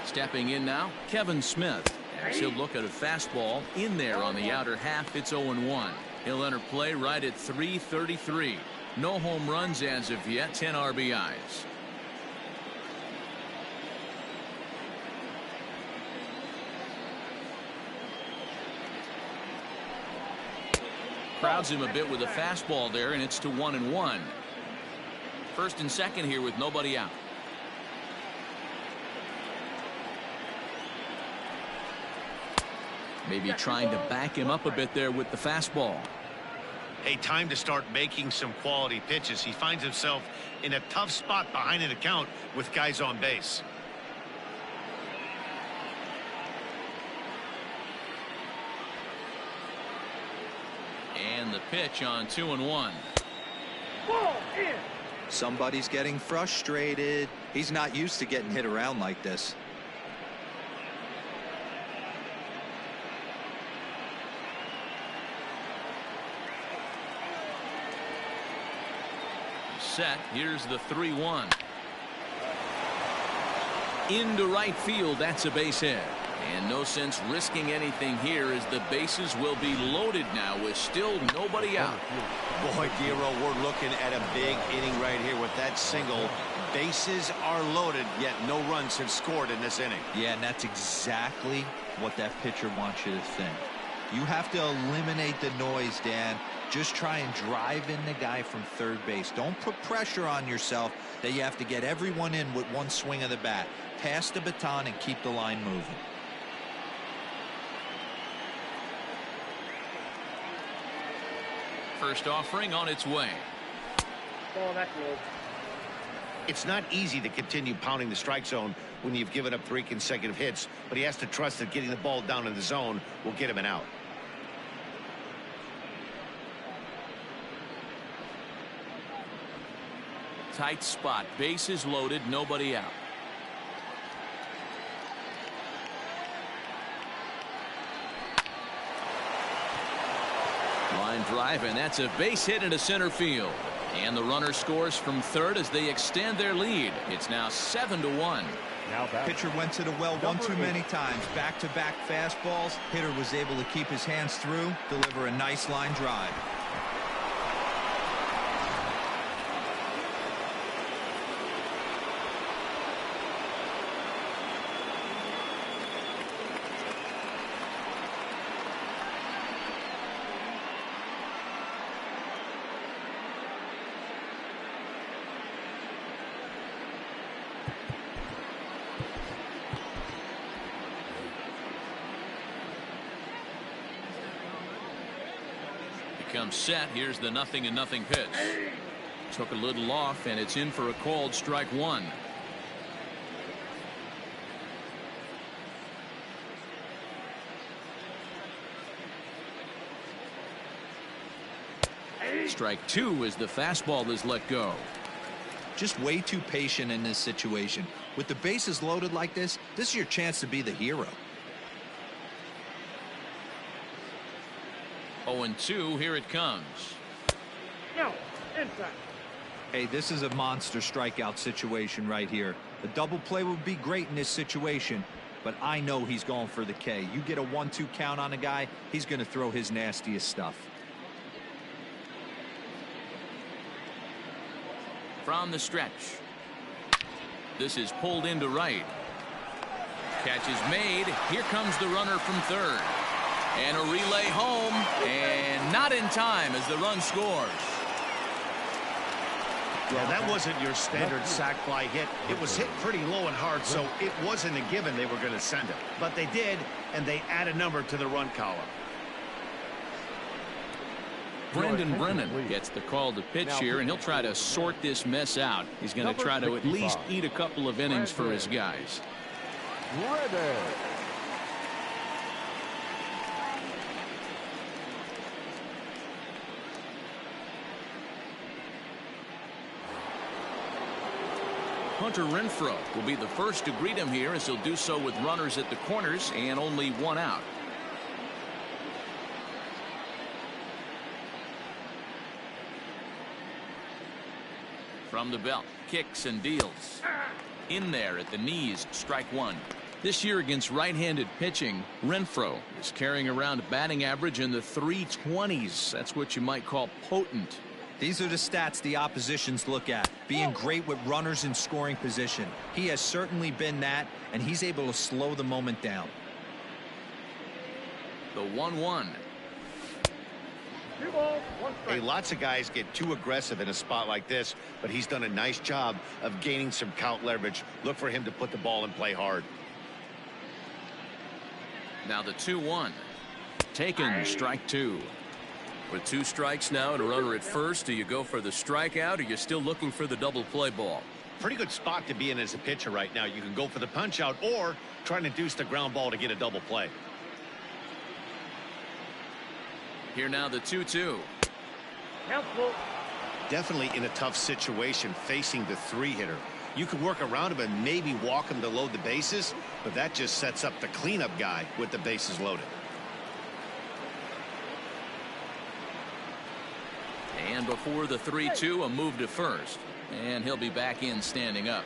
Stepping in now, Kevin Smith. As he'll look at a fastball in there on the outer half. It's 0-1. He'll enter play right at 333. No home runs as of yet. 10 RBIs. Crowds him a bit with a fastball there, and it's to 1-1. First and second here with nobody out. Maybe trying to back him up a bit there with the fastball. Hey, time to start making some quality pitches. He finds himself in a tough spot behind an account with guys on base. And the pitch on 2-1. Ball in. Somebody's getting frustrated. He's not used to getting hit around like this. Set. Here's the 3-1. Into right field. That's a base hit. And no sense risking anything here as the bases will be loaded now with still nobody out. Boy, Giro, we're looking at a big inning right here with that single. Bases are loaded, yet no runs have scored in this inning. Yeah, and that's exactly what that pitcher wants you to think. You have to eliminate the noise, Dan. Just try and drive in the guy from third base. Don't put pressure on yourself that you have to get everyone in with one swing of the bat. Pass the baton and keep the line moving. First offering on its way. Ball, that's low. It's not easy to continue pounding the strike zone when you've given up 3 consecutive hits, but he has to trust that getting the ball down in the zone will get him an out. Tight spot. Bases loaded. Nobody out. Line drive, and that's a base hit into center field. And the runner scores from third as they extend their lead. It's now 7-1. Pitcher went to the well one too many times. Back-to-back fastballs. Hitter was able to keep his hands through, deliver a nice line drive. comes set. Here's the 0-0 pitch. Took a little off, and it's in for a called strike one. Strike two as the fastball is let go. Just way too patient in this situation. With the bases loaded like this is your chance to be the hero. 0-2, here it comes. No, inside. Hey, this is a monster strikeout situation right here. A double play would be great in this situation, but I know he's going for the K. You get a 1-2 count on a guy, he's going to throw his nastiest stuff. From the stretch. This is pulled into right. Catch is made. Here comes the runner from third. And a relay home. And not in time as the run scores. Yeah, that wasn't your standard sac fly hit. It was hit pretty low and hard, so it wasn't a given they were going to send it. But they did, and they add a number to the run column. Brendan Brennan gets the call to pitch here, and he'll try to sort this mess out. He's going to try to at least eat a couple of innings for his guys. Ready. Hunter Renfroe will be the first to greet him here, as he'll do so with runners at the corners and only one out. From the belt, kicks and deals. In there at the knees, strike one. This year against right-handed pitching, Renfroe is carrying around a batting average in the 320s. That's what you might call potent. These are the stats the oppositions look at. Being great with runners in scoring position. He has certainly been that, and he's able to slow the moment down. The 1-1. 2 balls, 1 strike. Hey, lots of guys get too aggressive in a spot like this, but he's done a nice job of gaining some count leverage. Look for him to put the ball in play hard. Now the 2-1. Taken, strike two. With 2 strikes now and a runner at first, do you go for the strikeout, or you're still looking for the double play ball? Pretty good spot to be in as a pitcher right now. You can go for the punch out or try and induce the ground ball to get a double play. Here now the 2-2. Count full. Definitely in a tough situation facing the 3-hitter. You could work around him and maybe walk him to load the bases, but that just sets up the cleanup guy with the bases loaded. And before the 3-2, a move to first. And he'll be back in standing up.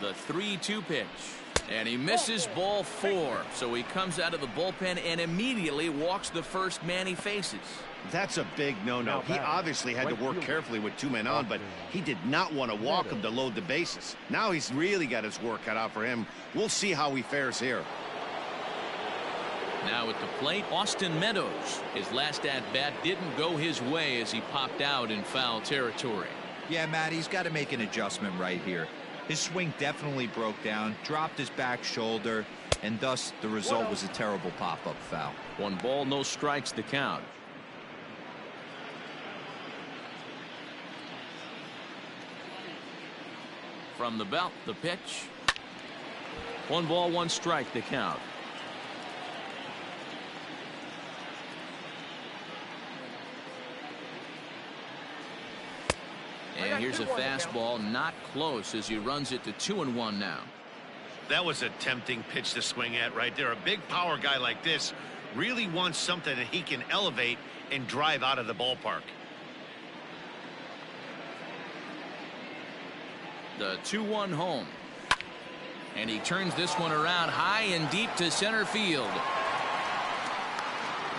The 3-2 pitch. And he misses ball 4. So he comes out of the bullpen and immediately walks the first man he faces. That's a big no-no. He obviously had to work carefully with 2 men on, but he did not want to walk him to load the bases. Now he's really got his work cut out for him. We'll see how he fares here. Now at the plate, Austin Meadows. His last at-bat didn't go his way as he popped out in foul territory. Yeah, Matt, he's got to make an adjustment right here. His swing definitely broke down, dropped his back shoulder, and thus the result was a terrible pop-up foul. 1 ball, no strikes the count. From the belt, the pitch. 1 ball, 1 strike the count. And here's a fastball, not close, as he runs it to 2-1 now. That was a tempting pitch to swing at right there. A big power guy like this really wants something that he can elevate and drive out of the ballpark. The 2-1 home. And he turns this one around high and deep to center field.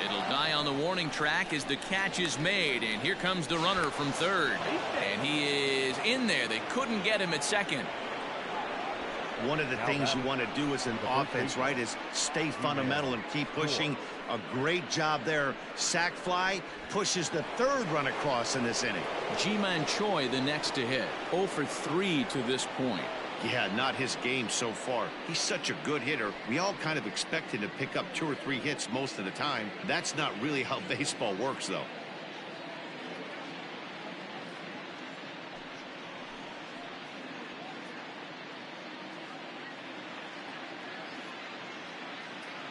It'll die on the warning track as the catch is made, and here comes the runner from third, and he is in there. They couldn't get him at second. One of the things you want to do as an offense, right, is stay fundamental and keep pushing. A great job there. Sac fly pushes the 3rd run across in this inning. Ji-Man Choi the next to hit. 0 for 3 to this point. Yeah, not his game so far. He's such a good hitter. We all kind of expect him to pick up 2 or 3 hits most of the time. That's not really how baseball works, though.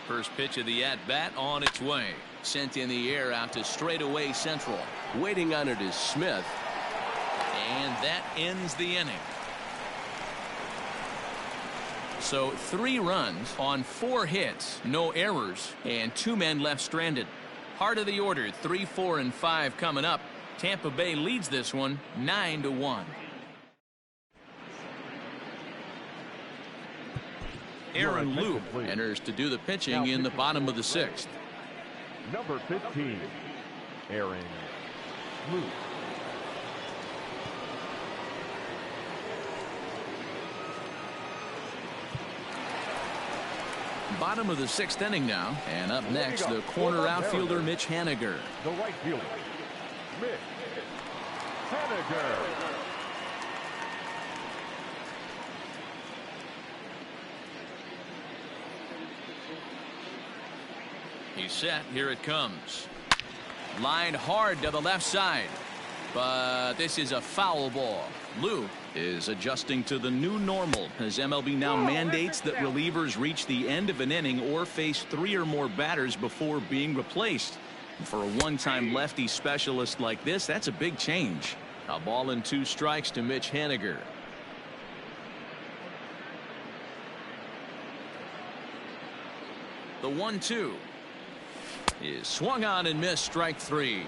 First pitch of the at-bat on its way. Sent in the air out to straightaway central. Waiting on it is Smith. And that ends the inning. So 3 runs on 4 hits, no errors, and 2 men left stranded. Heart of the order, 3, 4, and 5 coming up. Tampa Bay leads this one 9-1. Aaron Loop enters to do the pitching in the bottom of the 6th. Number 15, Aaron Loop. Bottom of the 6th inning now, and up next the corner outfielder Mitch Haniger. The right fielder, Mitch Haniger. He's set. Here it comes. Lined hard to the left side, but this is a foul ball. Lou is adjusting to the new normal as MLB now mandates that relievers reach the end of an inning or face 3 or more batters before being replaced. And for a one-time lefty specialist like this, that's a big change. A ball and 2 strikes to Mitch Haniger. The 1-2 is swung on and missed, strike 3.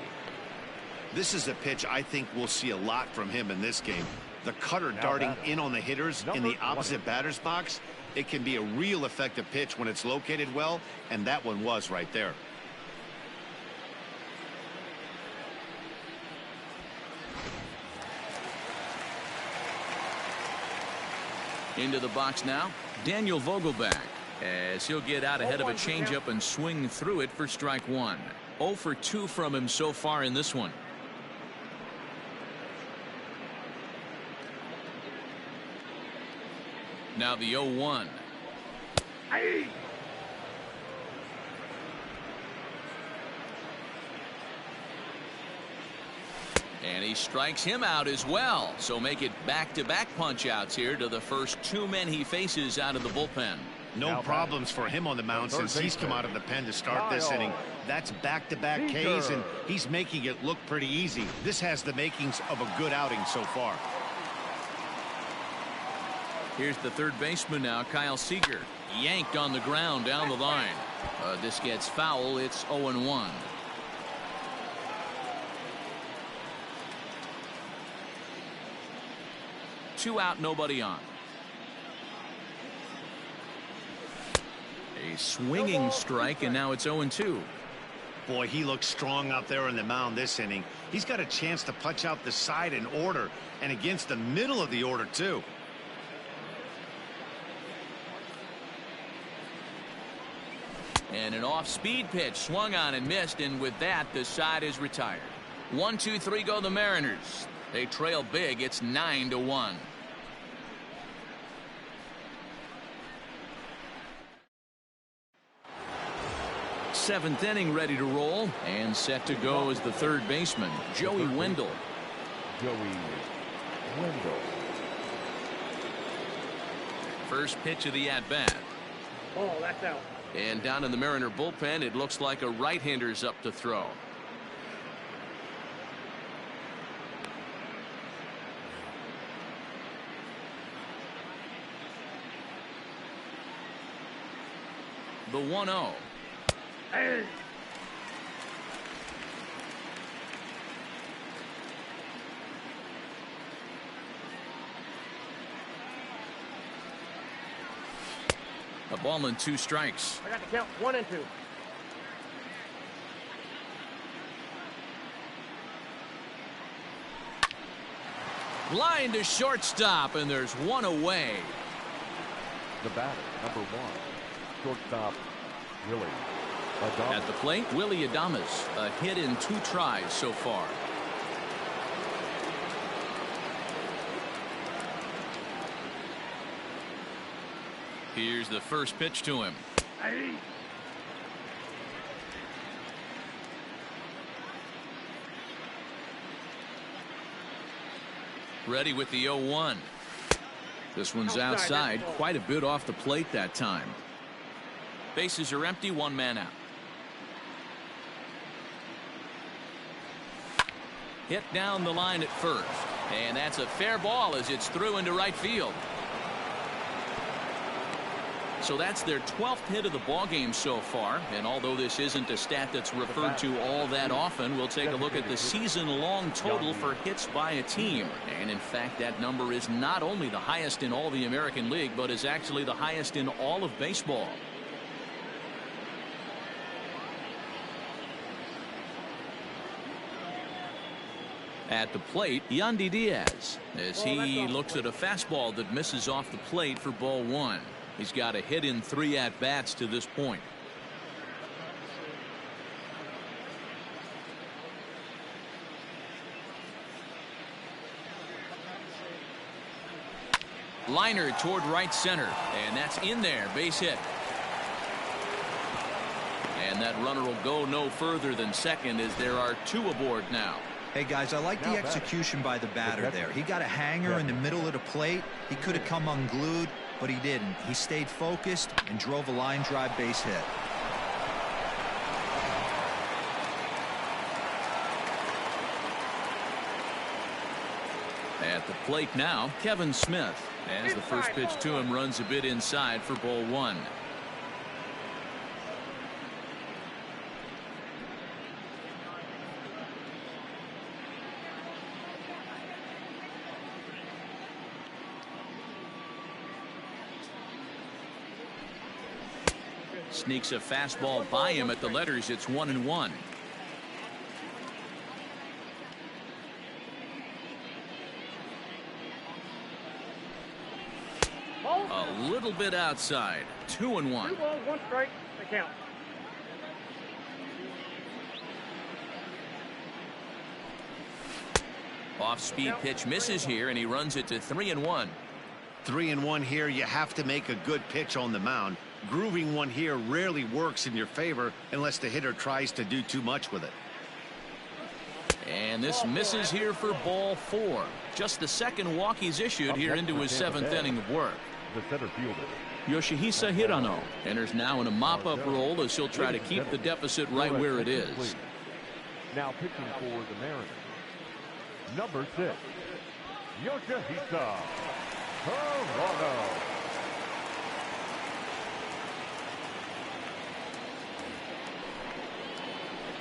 This is a pitch I think we'll see a lot from him in this game. The cutter darting in on the hitters in the opposite batter's box. It can be a real effective pitch when it's located well, and that one was right there. Into the box now, Daniel Vogelback, as he'll get out ahead of a changeup and swing through it for strike 1. 0 for 2 from him so far in this one. Now the 0-1. And he strikes him out as well. So make it back-to-back punch-outs here to the first 2 men he faces out of the bullpen. No problems for him on the mound since he's come out of the pen to start this inning. That's back-to-back Ks, and he's making it look pretty easy. This has the makings of a good outing so far. Here's the third baseman now, Kyle Seager. Yanked on the ground down the line. This gets foul. It's 0-1. Two out, nobody on. A swinging strike, and now it's 0-2. Boy, he looks strong out there on the mound this inning. He's got a chance to punch out the side in order, and against the middle of the order, too. And an off-speed pitch swung on and missed, and with that, the side is retired. 1-2-3 go the Mariners. They trail big. It's 9-1. Seventh inning ready to roll, and set to go is the third baseman, Joey Wendell. First pitch of the at-bat. Oh, that's out. And down in the Mariner bullpen, it looks like a right-hander's up to throw. The 1-0. Hey. A ball and 2 strikes. I got to count 1 and 2. Line to shortstop, and there's 1 away. The batter, number 1, shortstop, Willie Adames. At the plate, Willie Adames, a hit in 2 tries so far. Here's the first pitch to him. Ready with the 0-1. This one's outside, quite a bit off the plate that time. Bases are empty, one man out. Hit down the line at first, and that's a fair ball as it's through into right field. So that's their 12th hit of the ball game so far, and although this isn't a stat that's referred to all that often, we'll take a look at the season-long total for hits by a team. And in fact, that number is not only the highest in all the American League, but is actually the highest in all of baseball. At the plate, Yandy Diaz, as he looks at a fastball that misses off the plate for ball one. He's got a hit in 3 at-bats to this point. Liner toward right center, and that's in there, base hit. And that runner will go no further than second as there are 2 aboard now. Hey guys, I like the execution by the batter there. He got a hanger in the middle of the plate. He could have come unglued, but he didn't. He stayed focused and drove a line drive base hit. At the plate now, Kevin Smith, as the first pitch to him runs a bit inside for ball one. Sneaks a fastball by him at the letters. It's 1-1. A little bit outside. 2-1. 2 balls, 1 strike. They count. Off-speed pitch misses here, and he runs it to 3-1. 3-1 here. You have to make a good pitch on the mound. Grooving one here rarely works in your favor unless the hitter tries to do too much with it. And this misses here for ball 4. Just the second walk he's issued here into his 7th inning of work. The center fielder, Yoshihisa Hirano enters now in a mop-up role as he'll try to keep the deficit right where it is. now pitching for the Mariners, number 6, Yoshihisa Hirano.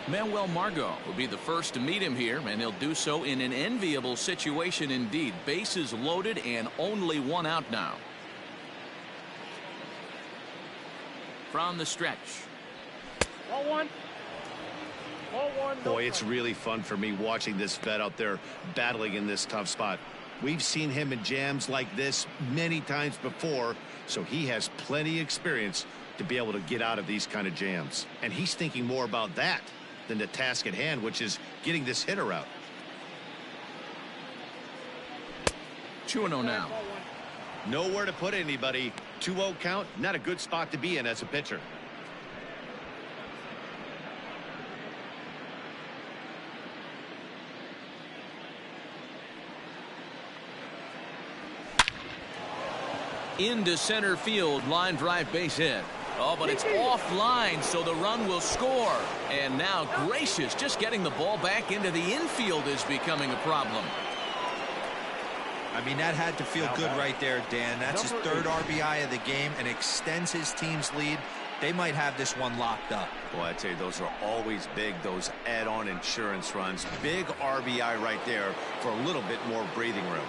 Manuel Margot will be the first to meet him here, and he'll do so in an enviable situation indeed. Bases loaded and only 1 out now. From the stretch. Ball 1. Ball 1. Boy, it's really fun for me watching this vet out there battling in this tough spot. We've seen him in jams like this many times before, so he has plenty of experience to be able to get out of these kind of jams. And he's thinking more about that than the task at hand, which is getting this hitter out. 2-0 now. Nowhere to put anybody. 2-0 count, not a good spot to be in as a pitcher. Into center field, line drive base hit. Oh, but it's offline, so the run will score. And now Gracious, just getting the ball back into the infield is becoming a problem. I mean, that had to feel good right there, Dan. That's his 3rd RBI of the game and extends his team's lead. They might have this one locked up. Boy, I tell you, those are always big, those add-on insurance runs. Big RBI right there for a little bit more breathing room.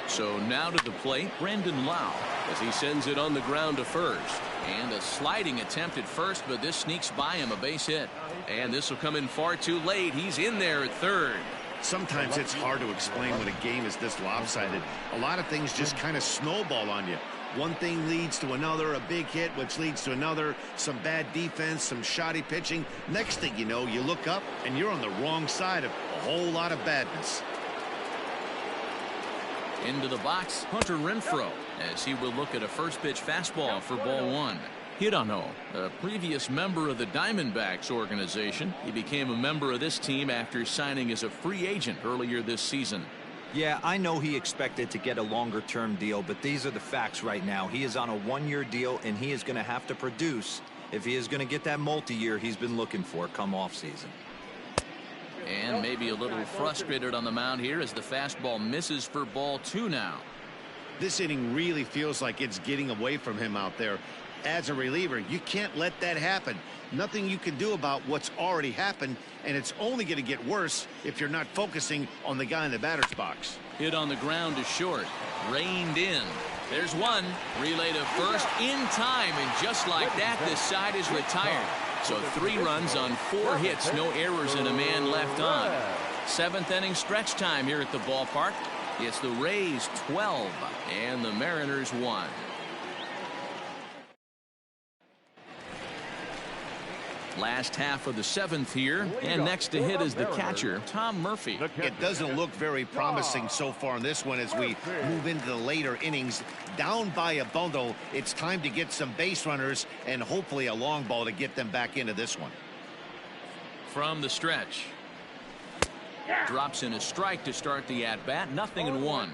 So now to the plate, Brandon Lau, as he sends it on the ground to first. And a sliding attempt at first, but this sneaks by him, a base hit. And this will come in far too late. He's in there at third. Sometimes it's hard to explain when a game is this lopsided. A lot of things just kind of snowball on you. One thing leads to another, a big hit, which leads to another, some bad defense, some shoddy pitching. Next thing you know, you look up and you're on the wrong side of a whole lot of badness. Into the box, Hunter Renfroe. as he will look at a first pitch fastball for ball one. Hirano, a previous member of the Diamondbacks organization. He became a member of this team after signing as a free agent earlier this season. Yeah, I know he expected to get a longer-term deal, but these are the facts right now. He is on a one-year deal, and he is going to have to produce if he is going to get that multi-year he's been looking for come off-season. And maybe a little frustrated on the mound here as the fastball misses for ball two now. This inning really feels like it's getting away from him out there. As a reliever, you can't let that happen. Nothing you can do about what's already happened, and it's only going to get worse if you're not focusing on the guy in the batter's box. Hit on the ground to short. Reined in. There's one. Relay to first in time, and just like that, this side is retired. So 3 runs on 4 hits, no errors, and a man left on. 7th inning stretch time here at the ballpark. It's the Rays 12 and the Mariners 1. Last half of the 7th here, and next to hit is the catcher, Tom Murphy. It doesn't look very promising so far in this one as we move into the later innings. Down by a bundle, it's time to get some base runners and hopefully a long ball to get them back into this one. From the stretch. Drops in a strike to start the at-bat, 0-1.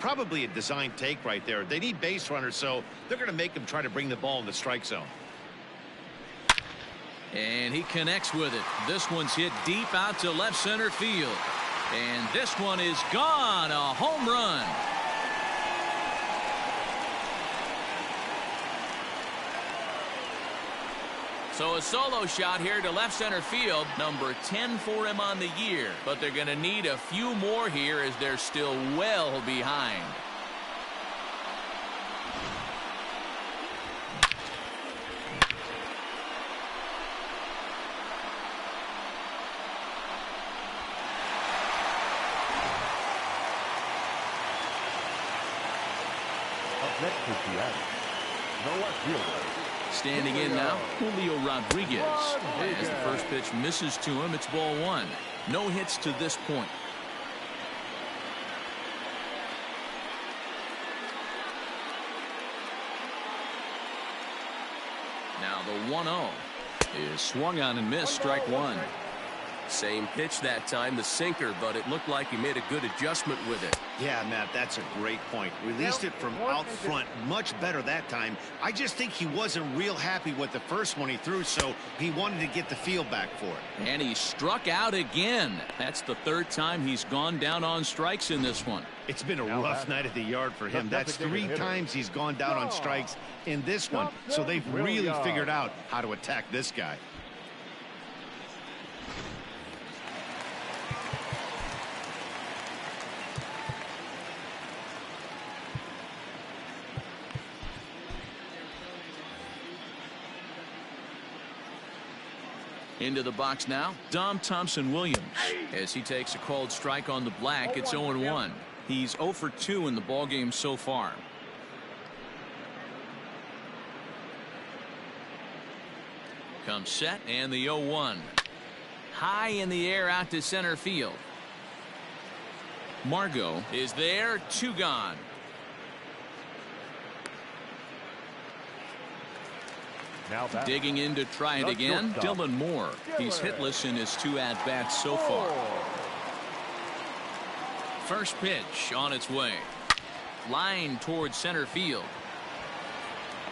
Probably a design take right there. They need base runners, so they're going to make them try to bring the ball in the strike zone. And he connects with it. This one's hit deep out to left center field. And this one is gone. A home run. So a solo shot here to left center field. Number 10 for him on the year. But they're going to need a few more here as they're still well behind. Next is the Adams. No left fielder. Standing in now, Julio Rodriguez. As the first pitch misses to him, it's ball one. No hits to this point. Now the 1-0 is swung on and missed, strike one. Same pitch that time, the sinker, but it looked like he made a good adjustment with it. Yeah, Matt, that's a great point. Released it from out front much better that time. I just think he wasn't real happy with the first one he threw, so he wanted to get the feel back for it. And he struck out again. That's the 3rd time he's gone down on strikes in this one. It's been a rough night at the yard for him. That's 3 times he's gone down on strikes in this one, so they've really figured out how to attack this guy. Into the box now, Dom Thompson-Williams. As he takes a called strike on the black, it's 0-1. He's 0 for 2 in the ballgame so far. Comes set, and the 0-1. High in the air out to center field. Margot is there, 2 gone. Now back. Digging in to try it again, Dylan Moore. He's hitless in his 2 at-bats so far. First pitch on its way. Line towards center field.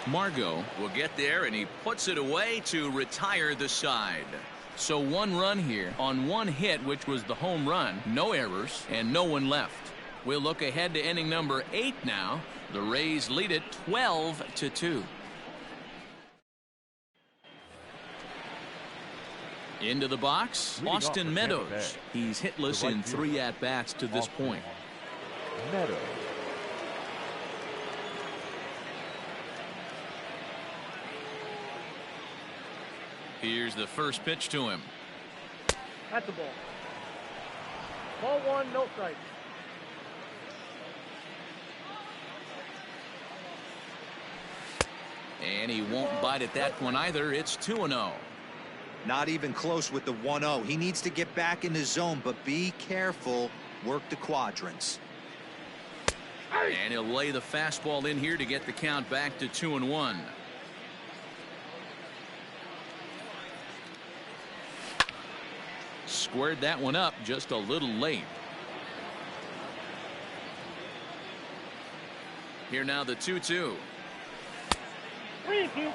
Margot will get there, and he puts it away to retire the side. So 1 run here on 1 hit, which was the home run. No errors and no one left. We'll look ahead to inning number 8 now. The Rays lead it 12-2. Into the box, Austin Meadows. He's hitless in 3 at-bats to this point. Meadows. Here's the first pitch to him. That's a ball. Ball 1, no strike. And he won't bite at that one either. It's 2-0. Not even close with the 1-0. He needs to get back in the zone, but be careful. Work the quadrants. And he'll lay the fastball in here to get the count back to 2-1. Squared that one up just a little late. Here now the 2-2. 3-2.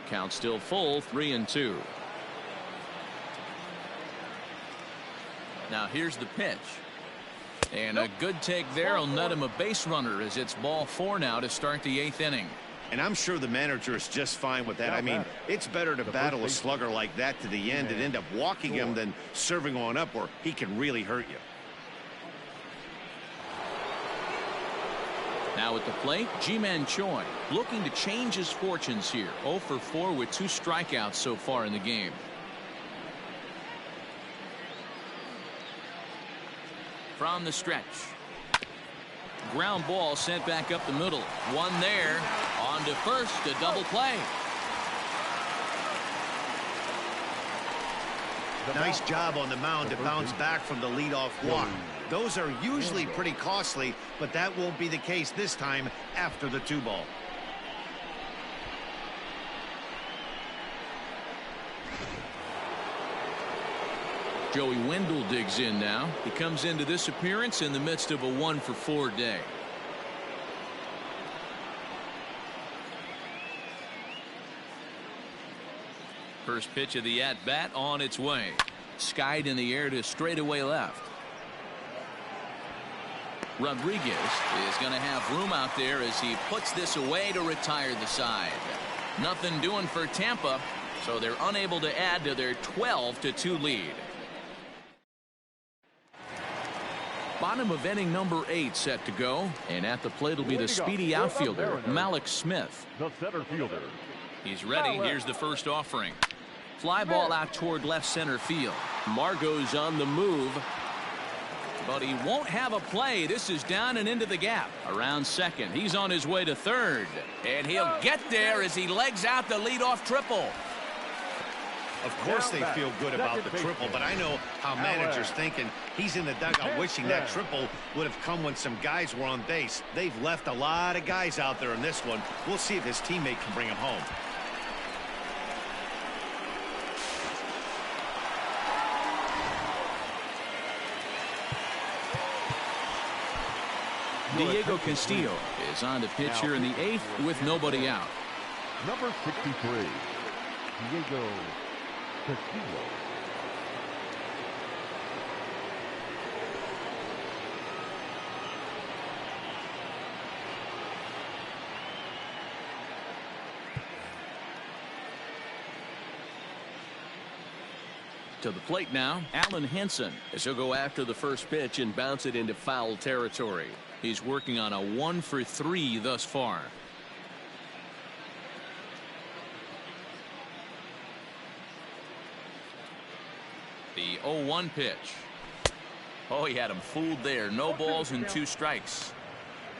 Count still full, 3-2. Now here's the pitch. And a good take there will net him a base runner as it's ball 4 now to start the 8th inning. And I'm sure the manager is just fine with that. I mean, it's better to battle a slugger like that to the end and end up walking him than serving on up where he can really hurt you. Now at the plate, Ji-Man Choi looking to change his fortunes here. 0 for 4 with 2 strikeouts so far in the game. From the stretch. Ground ball sent back up the middle. One there. On to first, a double play. Nice job on the mound to bounce back from the leadoff walk. Those are usually pretty costly, but that won't be the case this time after the 2-ball. Joey Wendell digs in now. He comes into this appearance in the midst of a 1 for 4 day. First pitch of the at-bat on its way. Skied in the air to straightaway left. Rodriguez is going to have room out there as he puts this away to retire the side. Nothing doing for Tampa, so they're unable to add to their 12-2 lead. Bottom of inning number 8 set to go, and at the plate will be the speedy outfielder Malik Smith. The center fielder. He's ready. Here's the first offering. Fly ball out toward left center field. Margot's on the move, but he won't have a play. This is down and into the gap. Around second. He's on his way to third, and he'll get there as he legs out the leadoff triple. Of course they feel good about the triple, but I know how managers thinking. He's in the dugout wishing that triple would have come when some guys were on base. They've left a lot of guys out there in this one. We'll see if his teammate can bring him home. Diego Castillo is on to pitch here in the 8th with nobody out. Number 63, Diego Castillo. To the plate now, Alan Henson, as he'll go after the first pitch and bounce it into foul territory. He's working on a 1 for 3 thus far. The 0-1 pitch. Oh, he had him fooled there. No balls and 2 strikes.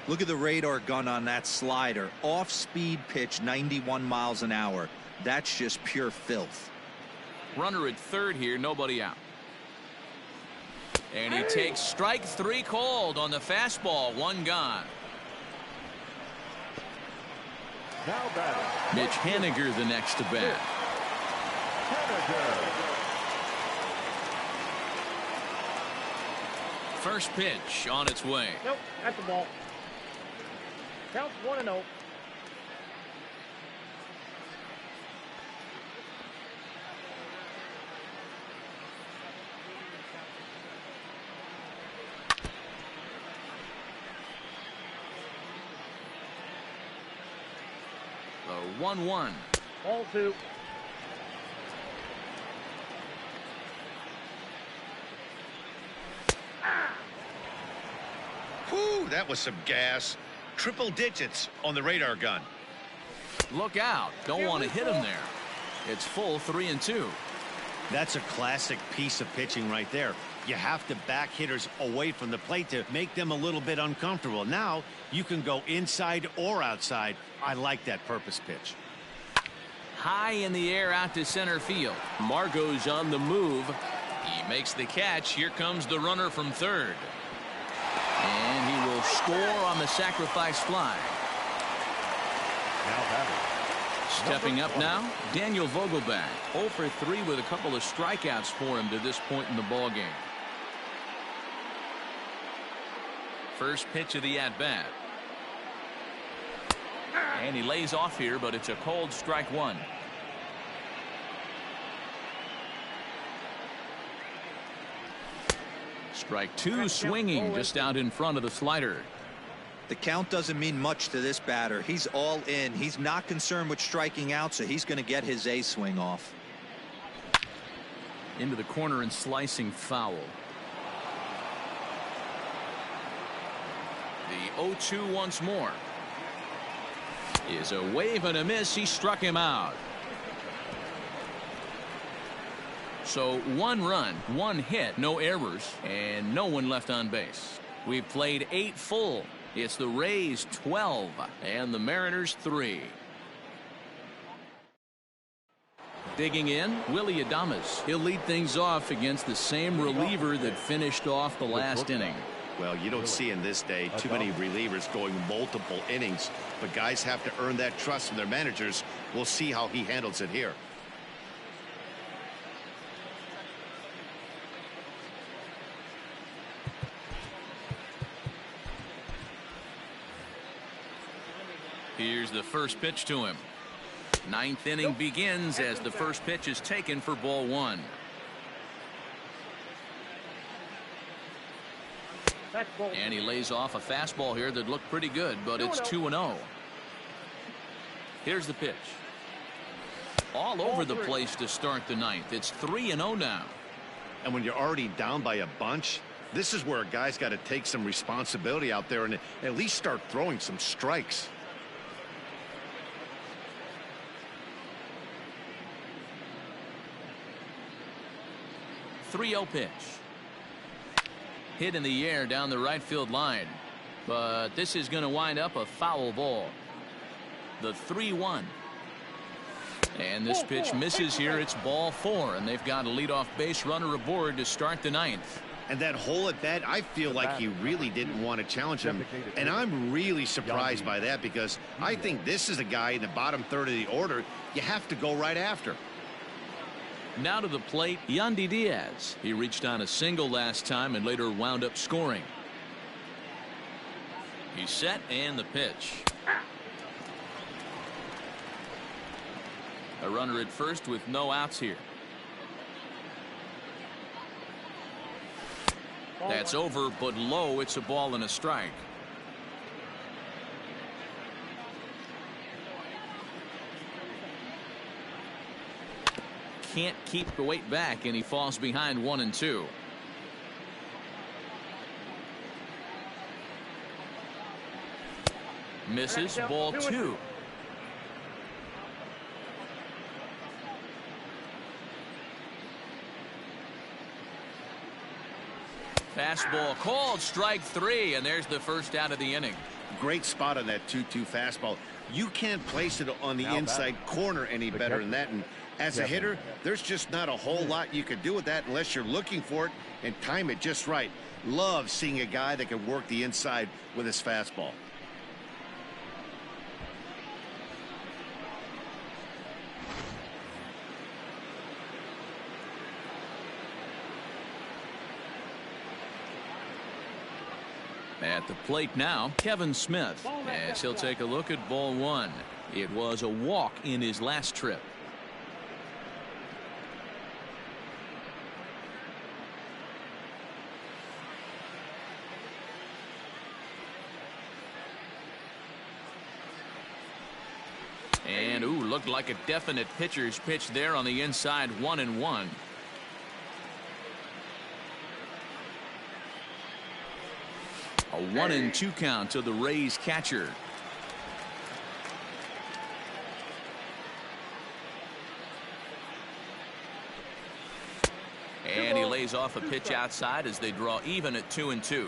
Look at the radar gun on that slider. Off-speed pitch, 91 miles an hour. That's just pure filth. Runner at third here, nobody out. And he takes strike 3 called on the fastball. 1 gone. Now batting, Mitch Haniger the next to bat. Haniger. First pitch on its way. Nope, that's the ball. Counts 1-0. The 1-1. Ball 2. Whew, that was some gas. Triple digits on the radar gun. Look out. Don't want to hit him there. It's full 3-2. That's a classic piece of pitching right there. You have to back hitters away from the plate to make them a little bit uncomfortable. Now you can go inside or outside. I like that purpose pitch. high in the air out to center field. Margot's on the move. He makes the catch. Here comes the runner from third. And he will score on the sacrifice fly. Now batting. Stepping up now, Daniel Vogelback. 0 for 3 with a couple of strikeouts for him to this point in the ballgame. First pitch of the at-bat. And he lays off here, but it's a cold strike one. Strike two, swinging just out in front of the slider. The count doesn't mean much to this batter. He's all in. He's not concerned with striking out, so he's going to get his A swing off. Into the corner and slicing foul. The 0-2 once more. Is a wave and a miss. He struck him out. So 1 run, 1 hit, no errors, and no one left on base. We've played 8 full. It's the Rays 12 and the Mariners 3. Digging in, Willie Adames. He'll lead things off against the same reliever that finished off the last inning. Well, you don't see in this day too many relievers going multiple innings, but guys have to earn that trust from their managers. We'll see how he handles it here. Here's the first pitch to him. 9th inning begins as the first pitch is taken for ball 1. And he lays off a fastball here that looked pretty good, but it's 2-0. Here's the pitch. All over the place to start the 9th. It's 3-0 now. And when you're already down by a bunch, this is where a guy's got to take some responsibility out there and at least start throwing some strikes. .30 pitch. Hit in the air down the right field line, but this is going to wind up a foul ball. The 3-1. And this pitch misses here. It's ball 4, and they've got a leadoff base runner aboard to start the 9th. And that hole at bat, I feel like he really didn't want to challenge him. And I'm really surprised by that, because I think this is a guy in the bottom third of the order you have to go right after. Now to the plate, Yandy Diaz. He reached on a single last time and later wound up scoring. He's set, and the pitch. A runner at first with no outs here. That's over, but low. It's a ball and a strike. Can't keep the weight back, and he falls behind 1-2. Misses, ball 2. Fastball called, strike 3, and there's the first out of the inning. Great spot on that 2-2 fastball. You can't place it on the inside corner any better than that. And as a hitter, there's just not a whole lot you can do with that unless you're looking for it and time it just right. Love seeing a guy that can work the inside with his fastball. At the plate now, Kevin Smith, as he'll take a look at ball 1. It was a walk in his last trip. And looked like a definite pitcher's pitch there on the inside, 1-1. A 1-2 count to the Rays catcher. And he lays off a pitch outside as they draw even at 2-2.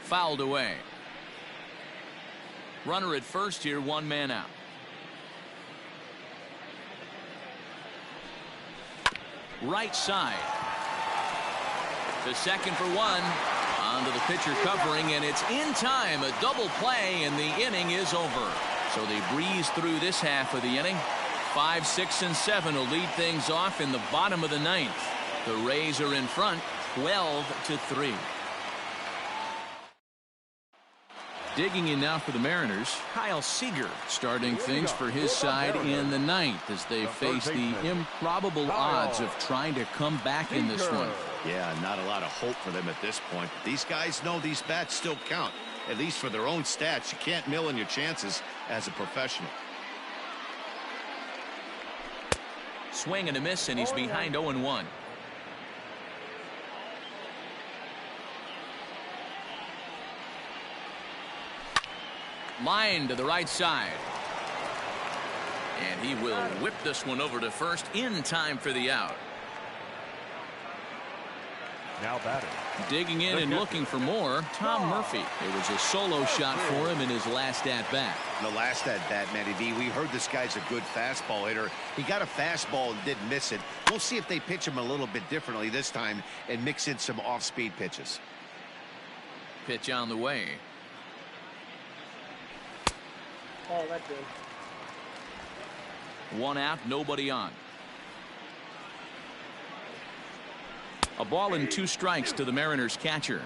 Fouled away. Runner at first here, 1 man out. Right side. To second for 1. Onto the pitcher covering, and it's in time. A double play, and the inning is over. So they breeze through this half of the inning. 5, 6, and 7 will lead things off in the bottom of the 9th. The Rays are in front, 12-3. Digging in now for the Mariners, Kyle Seager starting things for his side in the 9th as they face the improbable odds of trying to come back in this one. Yeah, not a lot of hope for them at this point. These guys know these bats still count, at least for their own stats. You can't mill in your chances as a professional. Swing and a miss, and he's behind 0-1. Line to the right side. And he will whip this one over to first in time for the out. Now batting. Digging in and looking for more, Tom Murphy. It was a solo shot for him in his last at-bat. The last at-bat, Matty V, we heard this guy's a good fastball hitter. He got a fastball and didn't miss it. We'll see if they pitch him a little bit differently this time and mix in some off-speed pitches. Pitch on the way. Oh, that's good. 1 out, nobody on. A ball and 2 strikes to the Mariners catcher.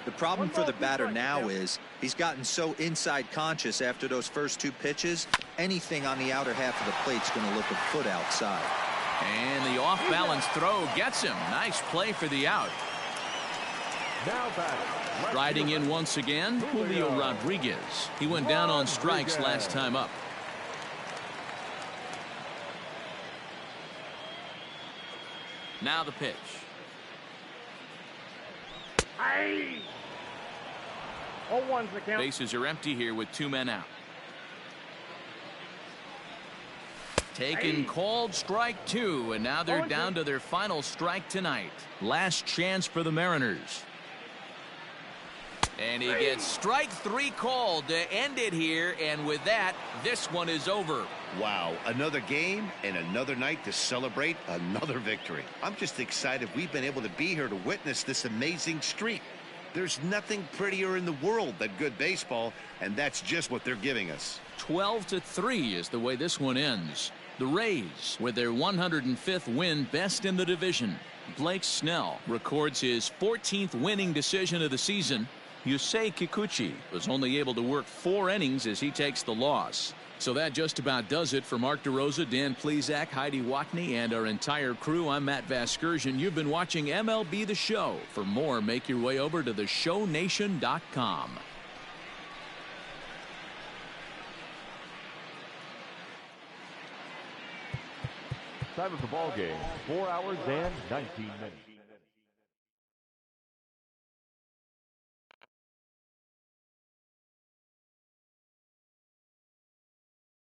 The problem for the batter now is he's gotten so inside conscious after those first 2 pitches. Anything on the outer half of the plate's going to look a foot outside. And the off-balance throw gets him. Nice play for the out. Now batting. Riding in once again, Julio Rodriguez. He went down on strikes last time up. Now the pitch. Hey! 0-1's the count. Bases are empty here with 2 men out. Taken, called, strike 2, and now they're down to their final strike tonight. Last chance for the Mariners. And he gets strike 3 called to end it here, and with that, this one is over. Wow, another game and another night to celebrate another victory. I'm just excited we've been able to be here to witness this amazing streak. There's nothing prettier in the world than good baseball, and that's just what they're giving us. 12-3 is the way this one ends. The Rays, with their 105th win, best in the division. Blake Snell records his 14th winning decision of the season. Yusei Kikuchi was only able to work 4 innings as he takes the loss. So that just about does it for Mark DeRosa, Dan Plesac, Heidi Watney, and our entire crew. I'm Matt Vasgersian. You've been watching MLB The Show. For more, make your way over to theshownation.com. Time of the ball game, 4 hours and 19 minutes.